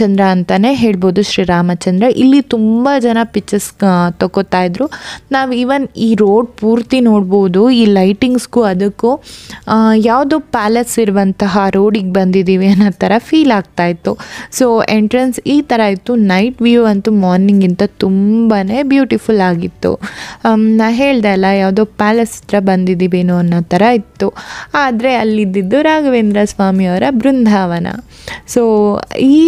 ಚಂದ್ರ ಅಂತಲೇ ಹೇಳ್ಬೋದು, ಶ್ರೀರಾಮಚಂದ್ರ. ಇಲ್ಲಿ ತುಂಬ ಜನ ಪಿಕ್ಚರ್ಸ್ ತಗೋತಾ ಇದ್ರು. ನಾವು ಈವನ್ ಈ ರೋಡ್ ಪೂರ್ತಿ ನೋಡ್ಬೋದು. ಈ ಲೈಟಿಂಗ್ಸ್ಗೂ ಅದಕ್ಕೂ ಯಾವುದೋ ಪ್ಯಾಲೇಸ್ ಇರುವಂತಹ ರೋಡಿಗೆ ಬಂದಿದ್ದೀವಿ ಅನ್ನೋ ಥರ ಫೀಲ್ ಆಗ್ತಾಯಿತ್ತು. ಸೊ ಎಂಟ್ರೆನ್ಸ್ ಈ ಥರ ಇತ್ತು. ನೈಟ್ ವ್ಯೂ ಅಂತೂ ಮಾರ್ನಿಂಗಿಂತ ತುಂಬಾ ಬ್ಯೂಟಿಫುಲ್ ಆಗಿತ್ತು. ನಾ ಹೇಳ್ದೆ ಅಲ್ಲ, ಯಾವುದೋ ಪ್ಯಾಲೇಸ್ ಹತ್ರ ಬಂದಿದ್ದೀವೇನೋ ಅನ್ನೋ ಥರ ಇತ್ತು. ಆದರೆ ಅಲ್ಲಿದ್ದಿದ್ದು ರಾಘವೇಂದ್ರ ಸ್ವಾಮಿಯವರ ಬೃಂದಾವನ. ಸೊ ಈ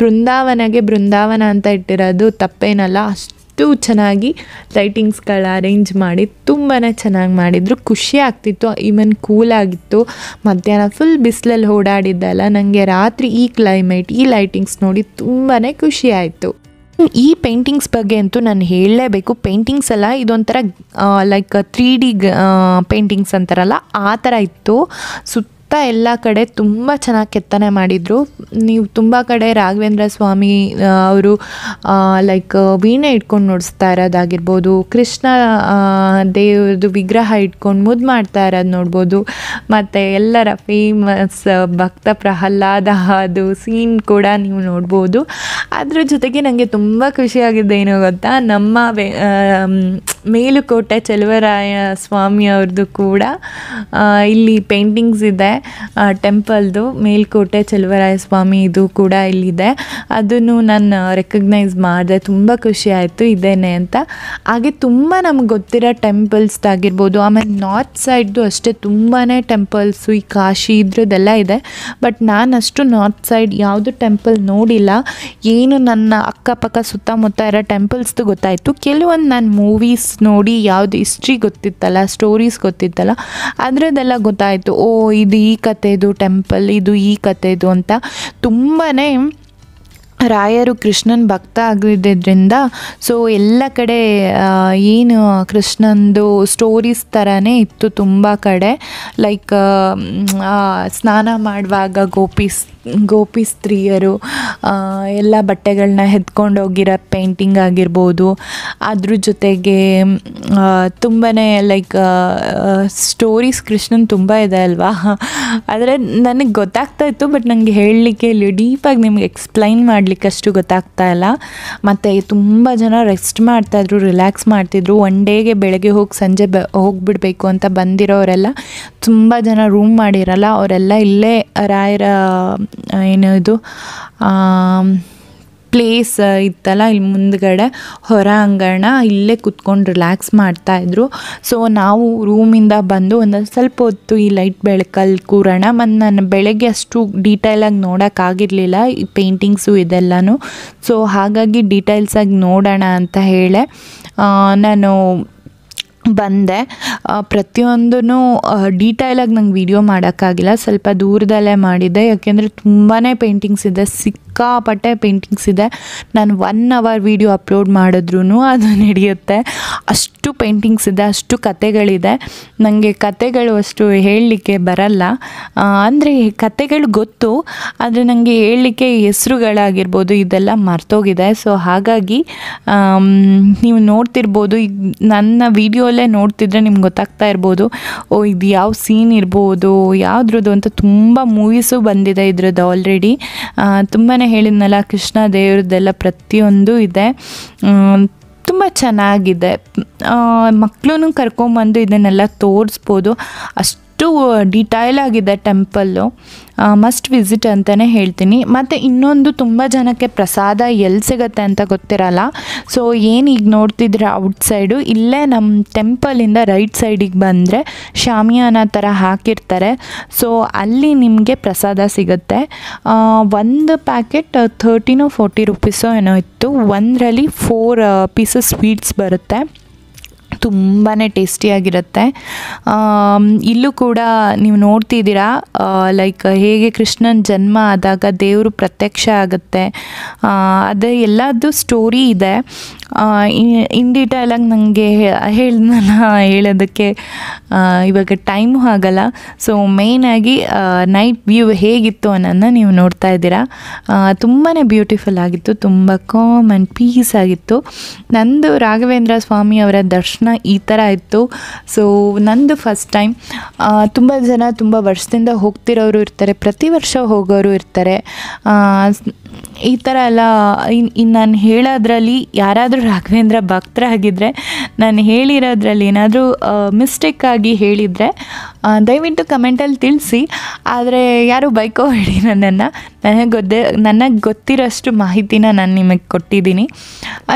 ಬೃಂದಾವನ ಅಂತ ಇಟ್ಟಿರೋದು ತಪ್ಪೇನಲ್ಲ. ಅಷ್ಟು ಚೆನ್ನಾಗಿ ಲೈಟಿಂಗ್ಸ್ಗಳು ಅರೇಂಜ್ ಮಾಡಿ ತುಂಬಾ ಚೆನ್ನಾಗಿ ಮಾಡಿದರು. ಖುಷಿ ಆಗ್ತಿತ್ತು, ಈವನ್ ಕೂಲಾಗಿತ್ತು. ಮಧ್ಯಾಹ್ನ ಫುಲ್ ಬಿಸಿಲಲ್ಲಿ ಓಡಾಡಿದ್ದಲ್ಲ, ನನಗೆ ರಾತ್ರಿ ಈ ಕ್ಲೈಮೇಟ್ ಈ ಲೈಟಿಂಗ್ಸ್ ನೋಡಿ ತುಂಬಾ ಖುಷಿ ಆಯಿತು. ಈ ಪೇಂಟಿಂಗ್ಸ್ ಬಗ್ಗೆ ಅಂತೂ ನಾನು ಹೇಳಲೇಬೇಕು. ಪೇಂಟಿಂಗ್ಸ್ ಎಲ್ಲ ಇದೊಂಥರ ಲೈಕ್ 3D ಪೇಂಟಿಂಗ್ಸ್ ಅಂತಾರಲ್ಲ ಆ ಥರ ಇತ್ತು. ಎಲ್ಲ ಕಡೆ ತುಂಬ ಚೆನ್ನಾಗಿ ಕೆತ್ತನೆ ಮಾಡಿದರು. ನೀವು ತುಂಬ ಕಡೆ ರಾಘವೇಂದ್ರ ಸ್ವಾಮಿ ಅವರು ಲೈಕ್ ವೀಣೆ ಇಟ್ಕೊಂಡು ನುಡಿಸ್ತಾ ಇರೋದಾಗಿರ್ಬೋದು, ಕೃಷ್ಣ ದೇವ್ರದ್ದು ವಿಗ್ರಹ ಇಟ್ಕೊಂಡು ಮುದ್ದು ಮಾಡ್ತಾ ಇರೋದು ನೋಡ್ಬೋದು. ಮತ್ತು ಎಲ್ಲರ ಫೇಮಸ್ ಭಕ್ತ ಪ್ರಹ್ಲಾದ ಅದು ಸೀನ್ ಕೂಡ ನೀವು ನೋಡ್ಬೋದು. ಅದ್ರ ಜೊತೆಗೆ ನನಗೆ ತುಂಬ ಖುಷಿಯಾಗಿದ್ದು ಏನೋ ಗೊತ್ತಾ, ನಮ್ಮ ಮೇಲುಕೋಟೆ ಚೆಲುವರಾಯ ಸ್ವಾಮಿಯವ್ರದ್ದು ಕೂಡ ಇಲ್ಲಿ ಪೇಂಟಿಂಗ್ಸ್ ಇದೆ. ಟೆಂಪಲ್ದು ಮೇಲ್ಕೋಟೆ ಚೆಲುವರಾಯ ಸ್ವಾಮಿ ಇದು ಕೂಡ ಇಲ್ಲಿದೆ. ಅದನ್ನು ನಾನು ರೆಕಗ್ನೈಸ್ ಮಾಡಿದೆ. ತುಂಬ ಖುಷಿ ಆಯಿತು ಇದೇನೆ ಅಂತ. ಹಾಗೆ ತುಂಬ ನಮ್ಗೆ ಗೊತ್ತಿರೋ ಟೆಂಪಲ್ಸ್ದಾಗಿರ್ಬೋದು. ಆಮೇಲೆ ನಾರ್ತ್ ಸೈಡ್ದು ಅಷ್ಟೇ ತುಂಬಾ ಟೆಂಪಲ್ಸು, ಈ ಕಾಶಿ ಇದ್ರದ್ದೆಲ್ಲ ಇದೆ. ಬಟ್ ನಾನು ಅಷ್ಟು ನಾರ್ತ್ ಸೈಡ್ ಯಾವುದು ಟೆಂಪಲ್ ನೋಡಿಲ್ಲ. ಏನು ನನ್ನ ಅಕ್ಕಪಕ್ಕ ಸುತ್ತಮುತ್ತ ಇರೋ ಟೆಂಪಲ್ಸ್ದು ಗೊತ್ತಾಯಿತು. ಕೆಲವೊಂದು ನಾನು ಮೂವೀಸ್ ನೋಡಿ ಯಾವುದು ಹಿಸ್ಟ್ರಿ ಗೊತ್ತಿತ್ತಲ್ಲ, ಸ್ಟೋರೀಸ್ ಗೊತ್ತಿತ್ತಲ್ಲ, ಅದರದ್ದೆಲ್ಲ ಗೊತ್ತಾಯಿತು. ಓ ಇದು ಈ ಕಥೆದು ಟೆಂಪಲ್, ಇದು ಈ ಕಥೆದು ಅಂತ. ತುಂಬಾ ರಾಯರು ಕೃಷ್ಣನ ಭಕ್ತ ಆಗಿದ್ದರಿಂದ ಸೊ ಎಲ್ಲ ಕಡೆ ಏನು ಕೃಷ್ಣಂದು ಸ್ಟೋರೀಸ್ ಥರನೇ ಇತ್ತು ತುಂಬ ಕಡೆ. ಲೈಕ್ ಸ್ನಾನ ಮಾಡುವಾಗ ಗೋಪಿ ಸ್ತ್ರೀಯರು ಎಲ್ಲ ಬಟ್ಟೆಗಳನ್ನ ಎತ್ಕೊಂಡೋಗಿರೋ ಪೇಂಟಿಂಗ್ ಆಗಿರ್ಬೋದು. ಅದ್ರ ಜೊತೆಗೆ ತುಂಬಾ ಲೈಕ್ ಸ್ಟೋರೀಸ್ ಕೃಷ್ಣನ್ ತುಂಬ ಇದೆ ಅಲ್ವಾ. ಆದರೆ ನನಗೆ ಗೊತ್ತಾಗ್ತಾ ಇತ್ತು, ಬಟ್ ನನಗೆ ಹೇಳಲಿಕ್ಕೆ ಇಲ್ಲಿ ಡೀಪಾಗಿ ನಿಮ್ಗೆ ಎಕ್ಸ್ಪ್ಲೈನ್ ಮಾಡಲಿಕ್ಕೆ ಅಷ್ಟು ಗೊತ್ತಾಗ್ತಾ ಇಲ್ಲ. ಮತ್ತು ತುಂಬ ಜನ ರೆಸ್ಟ್ ಮಾಡ್ತಾಯಿದ್ರು, ರಿಲ್ಯಾಕ್ಸ್ ಮಾಡ್ತಿದ್ರು. ಒನ್ ಡೇಗೆ ಬೆಳಗ್ಗೆ ಹೋಗಿ ಸಂಜೆ ಹೋಗಿಬಿಡ್ಬೇಕು ಅಂತ ಬಂದಿರೋರೆಲ್ಲ ತುಂಬ ಜನ ರೂಮ್ ಮಾಡಿರಲ್ಲ, ಅವರೆಲ್ಲ ಇಲ್ಲೇ ರಾಯರ ಏನು ಇದು ಪ್ಲೇಸ್ ಇತ್ತಲ್ಲ ಇಲ್ಲಿ ಮುಂದ್ಗಡೆ ಹೊರಾಂಗಣ, ಇಲ್ಲೇ ಕುತ್ಕೊಂಡು ರಿಲ್ಯಾಕ್ಸ್ ಮಾಡ್ತಾಯಿದ್ರು. ಸೊ ನಾವು ರೂಮಿಂದ ಬಂದು ಒಂದು ಸ್ವಲ್ಪ ಹೊತ್ತು ಈ ಲೈಟ್ ಬೆಳಕಲ್ಲಿ ಕೂರೋಣ. ಮತ್ತು ನಾನು ಬೆಳಗ್ಗೆ ಅಷ್ಟು ಡೀಟೇಲಾಗಿ ನೋಡೋಕ್ಕಾಗಿರಲಿಲ್ಲ ಈ ಪೇಂಟಿಂಗ್ಸು ಇದೆಲ್ಲನೂ. ಸೊ ಹಾಗಾಗಿ ಡೀಟೇಲ್ಸಾಗಿ ನೋಡೋಣ ಅಂತ ಹೇಳಿ ನಾನು ಬಂದೆ. ಪ್ರತಿಯೊಂದೂ ಡೀಟೇಲಾಗಿ ನಂಗೆ ವಿಡಿಯೋ ಮಾಡೋಕ್ಕಾಗಿಲ್ಲ, ಸ್ವಲ್ಪ ದೂರದಲ್ಲೇ ಮಾಡಿದ್ದೆ. ಯಾಕೆಂದರೆ ತುಂಬಾ ಪೇಂಟಿಂಗ್ಸ್ ಇದೆ, ಸಿಕ್ಕಾಪಟ್ಟೆ ಪೇಂಟಿಂಗ್ಸ್ ಇದೆ. ನಾನು 1 hour ವಿಡಿಯೋ ಅಪ್ಲೋಡ್ ಮಾಡಿದ್ರೂ ಅದು ನಡೆಯುತ್ತೆ. ಅಷ್ಟು ಪೇಂಟಿಂಗ್ಸ್ ಇದೆ, ಅಷ್ಟು ಕತೆಗಳಿದೆ. ನನಗೆ ಕತೆಗಳು ಅಷ್ಟು ಹೇಳಲಿಕ್ಕೆ ಬರಲ್ಲ. ಅಂದರೆ ಕತೆಗಳು ಗೊತ್ತು, ಆದರೆ ನನಗೆ ಹೇಳಲಿಕ್ಕೆ ಹೆಸರುಗಳಾಗಿರ್ಬೋದು ಇದೆಲ್ಲ ಮರ್ತೋಗಿದೆ. ಸೊ ಹಾಗಾಗಿ ನೀವು ನೋಡ್ತಿರ್ಬೋದು, ಈಗ ನನ್ನ ವಿಡಿಯೋಲ್ಲೇ ನೋಡ್ತಿದ್ರೆ ನಿಮ್ಗೆ ಗೊತ್ತಾಗ್ತಾ ಇರ್ಬೋದು, ಓ ಇದು ಯಾವ ಸೀನ್ ಇರ್ಬೋದು, ಯಾವುದ್ರದ್ದು ಅಂತ. ತುಂಬ ಮೂವೀಸು ಬಂದಿದೆ ಇದ್ರದ್ದು ಆಲ್ರೆಡಿ. ತುಂಬಾ ಹೇಳಿದ್ನಲ್ಲ, ಕೃಷ್ಣ ದೇವ್ರದ್ದೆಲ್ಲ ಪ್ರತಿಯೊಂದು ಇದೆ. ತುಂಬ ಚೆನ್ನಾಗಿದೆ. ಮಕ್ಕಳೂ ಕರ್ಕೊಂಬಂದು ಇದನ್ನೆಲ್ಲ ತೋರಿಸ್ಬೋದು. ಅಷ್ಟು ಡೀಟೈಲ್ ಆಗಿದೆ ಟೆಂಪಲ್ಲು. ಮಸ್ಟ್ ವಿಸಿಟ್ ಅಂತಲೇ ಹೇಳ್ತೀನಿ. ಮತ್ತು ಇನ್ನೊಂದು, ತುಂಬ ಜನಕ್ಕೆ ಪ್ರಸಾದ ಎಲ್ಲಿ ಸಿಗುತ್ತೆ ಅಂತ ಗೊತ್ತಿರಲ್ಲ. ಸೊ ಏನು ಈಗ ನೋಡ್ತಿದ್ರೆ ಔಟ್ಸೈಡು, ಇಲ್ಲೇ ನಮ್ಮ ಟೆಂಪಲಿಂದ ರೈಟ್ ಸೈಡಿಗೆ ಬಂದರೆ ಶಾಮಿಯಾನ ಥರ ಹಾಕಿರ್ತಾರೆ. ಸೊ ಅಲ್ಲಿ ನಿಮಗೆ ಪ್ರಸಾದ ಸಿಗುತ್ತೆ. ಒಂದು ಪ್ಯಾಕೆಟ್ 30 or 40 rupees ಏನೋ ಇತ್ತು. ಒಂದರಲ್ಲಿ 4 pieces ಸ್ವೀಟ್ಸ್ ಬರುತ್ತೆ. ತುಂಬಾ ಟೇಸ್ಟಿಯಾಗಿರುತ್ತೆ. ಇಲ್ಲೂ ಕೂಡ ನೀವು ನೋಡ್ತಿದ್ದೀರಾ ಲೈಕ್ ಹೇಗೆ ಕೃಷ್ಣನ ಜನ್ಮ ಆದಾಗ ದೇವರು ಪ್ರತ್ಯಕ್ಷ ಆಗುತ್ತೆ, ಅದು ಎಲ್ಲದು ಸ್ಟೋರಿ ಇದೆ. ಇನ್ ಡೀಟೇಲಾಗಿ ನನಗೆ ಹೇಳೋದಕ್ಕೆ ಇವಾಗ ಟೈಮು ಆಗಲ್ಲ. ಸೊ ಮೇಯ್ನಾಗಿ ನೈಟ್ ವ್ಯೂ ಹೇಗಿತ್ತು ಅನ್ನೋದನ್ನ ನೀವು ನೋಡ್ತಾ ಇದ್ದೀರಾ. ತುಂಬಾ ಬ್ಯೂಟಿಫುಲ್ ಆಗಿತ್ತು, ತುಂಬ ಕಾಮ್ ಆ್ಯಂಡ್ ಪೀಸ್ ಆಗಿತ್ತು. ನಂದು ರಾಘವೇಂದ್ರ ಸ್ವಾಮಿ ಅವರ ದರ್ಶನ ಈ ಥರ ಇತ್ತು. ಸೊ ನಂದು ಫಸ್ಟ್ ಟೈಮ್. ತುಂಬ ಜನ ತುಂಬ ವರ್ಷದಿಂದ ಹೋಗ್ತಿರೋರು ಇರ್ತಾರೆ, ಪ್ರತಿ ವರ್ಷ ಹೋಗೋರು ಇರ್ತಾರೆ. ಈ ಥರ ಎಲ್ಲ ಇನ್ನು ನಾನು ಹೇಳೋದ್ರಲ್ಲಿ ಯಾರಾದರೂ ರಾಘವೇಂದ್ರ ಭಕ್ತರಾಗಿದ್ದರೆ ನಾನು ಹೇಳಿರೋದ್ರಲ್ಲಿ ಏನಾದರೂ ಮಿಸ್ಟೇಕಾಗಿ ಹೇಳಿದರೆ ದಯವಿಟ್ಟು ಕಮೆಂಟಲ್ಲಿ ತಿಳಿಸಿ. ಆದರೆ ಯಾರು ಬೈಕೋಬೇಡಿ ನನ್ನನ್ನು. ನನಗೆ ಗೊತ್ತಿರೋಷ್ಟು ಮಾಹಿತಿನ ನಾನು ನಿಮಗೆ ಕೊಟ್ಟಿದ್ದೀನಿ.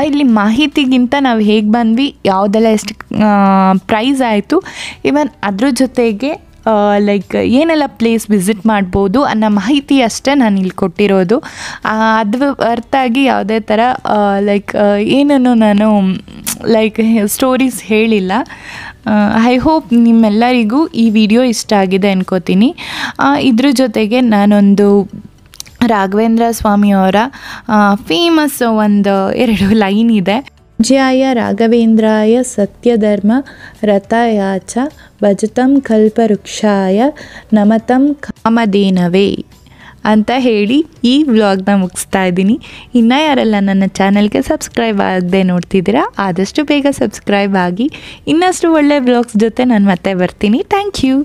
ಇಲ್ಲಿ ಮಾಹಿತಿಗಿಂತ ನಾವು ಹೇಗೆ ಬಂದ್ವಿ, ಯಾವುದೆಲ್ಲ ಎಷ್ಟು ಪ್ರೈಸ್ ಆಯಿತು, ಇವನ್ ಅದ್ರ ಜೊತೆಗೆ ಲೈಕ್ ಏನೆಲ್ಲ ಪ್ಲೇಸ್ ವಿಸಿಟ್ ಮಾಡ್ಬೋದು ಅನ್ನೋ ಮಾಹಿತಿ ಅಷ್ಟೇ ನಾನು ಇಲ್ಲಿ ಕೊಟ್ಟಿರೋದು. ಅದು ಹೊರತಾಗಿ ಯಾವುದೇ ಥರ ಲೈಕ್ ಏನನ್ನು ನಾನು ಲೈಕ್ ಸ್ಟೋರೀಸ್ ಹೇಳಿಲ್ಲ. ಐ ಹೋಪ್ ನಿಮ್ಮೆಲ್ಲರಿಗೂ ಈ ವಿಡಿಯೋ ಇಷ್ಟ ಆಗಿದೆ ಅನ್ಕೋತೀನಿ. ಇದ್ರ ಜೊತೆಗೆ ನಾನೊಂದು ರಾಘವೇಂದ್ರ ಸ್ವಾಮಿಯವರ ಫೇಮಸ್ ಒಂದು 2 ಲೈನ್ ಇದೆ. ಜಯ ರಾಘವೇಂದ್ರಾಯ ಸತ್ಯಧರ್ಮ ರಥಯಾಚ ಭಜತಂ ಕಲ್ಪವೃಕ್ಷಾಯ ನಮತಂ ಕಾಮಧೇನವೇ ಅಂತ ಹೇಳಿ ಈ ವ್ಲಾಗ್ನ ಮುಗಿಸ್ತಾ ಇದ್ದೀನಿ. ಇನ್ನು ಯಾರೆಲ್ಲ ನನ್ನ ಚಾನಲ್ಗೆ ಸಬ್ಸ್ಕ್ರೈಬ್ ಆಗದೆ ನೋಡ್ತಿದ್ದೀರಾ, ಆದಷ್ಟು ಬೇಗ ಸಬ್ಸ್ಕ್ರೈಬ್ ಆಗಿ. ಇನ್ನಷ್ಟು ಒಳ್ಳೆ ವ್ಲಾಗ್ಸ್ ಜೊತೆ ನಾನು ಮತ್ತೆ ಬರ್ತೀನಿ. Thank you.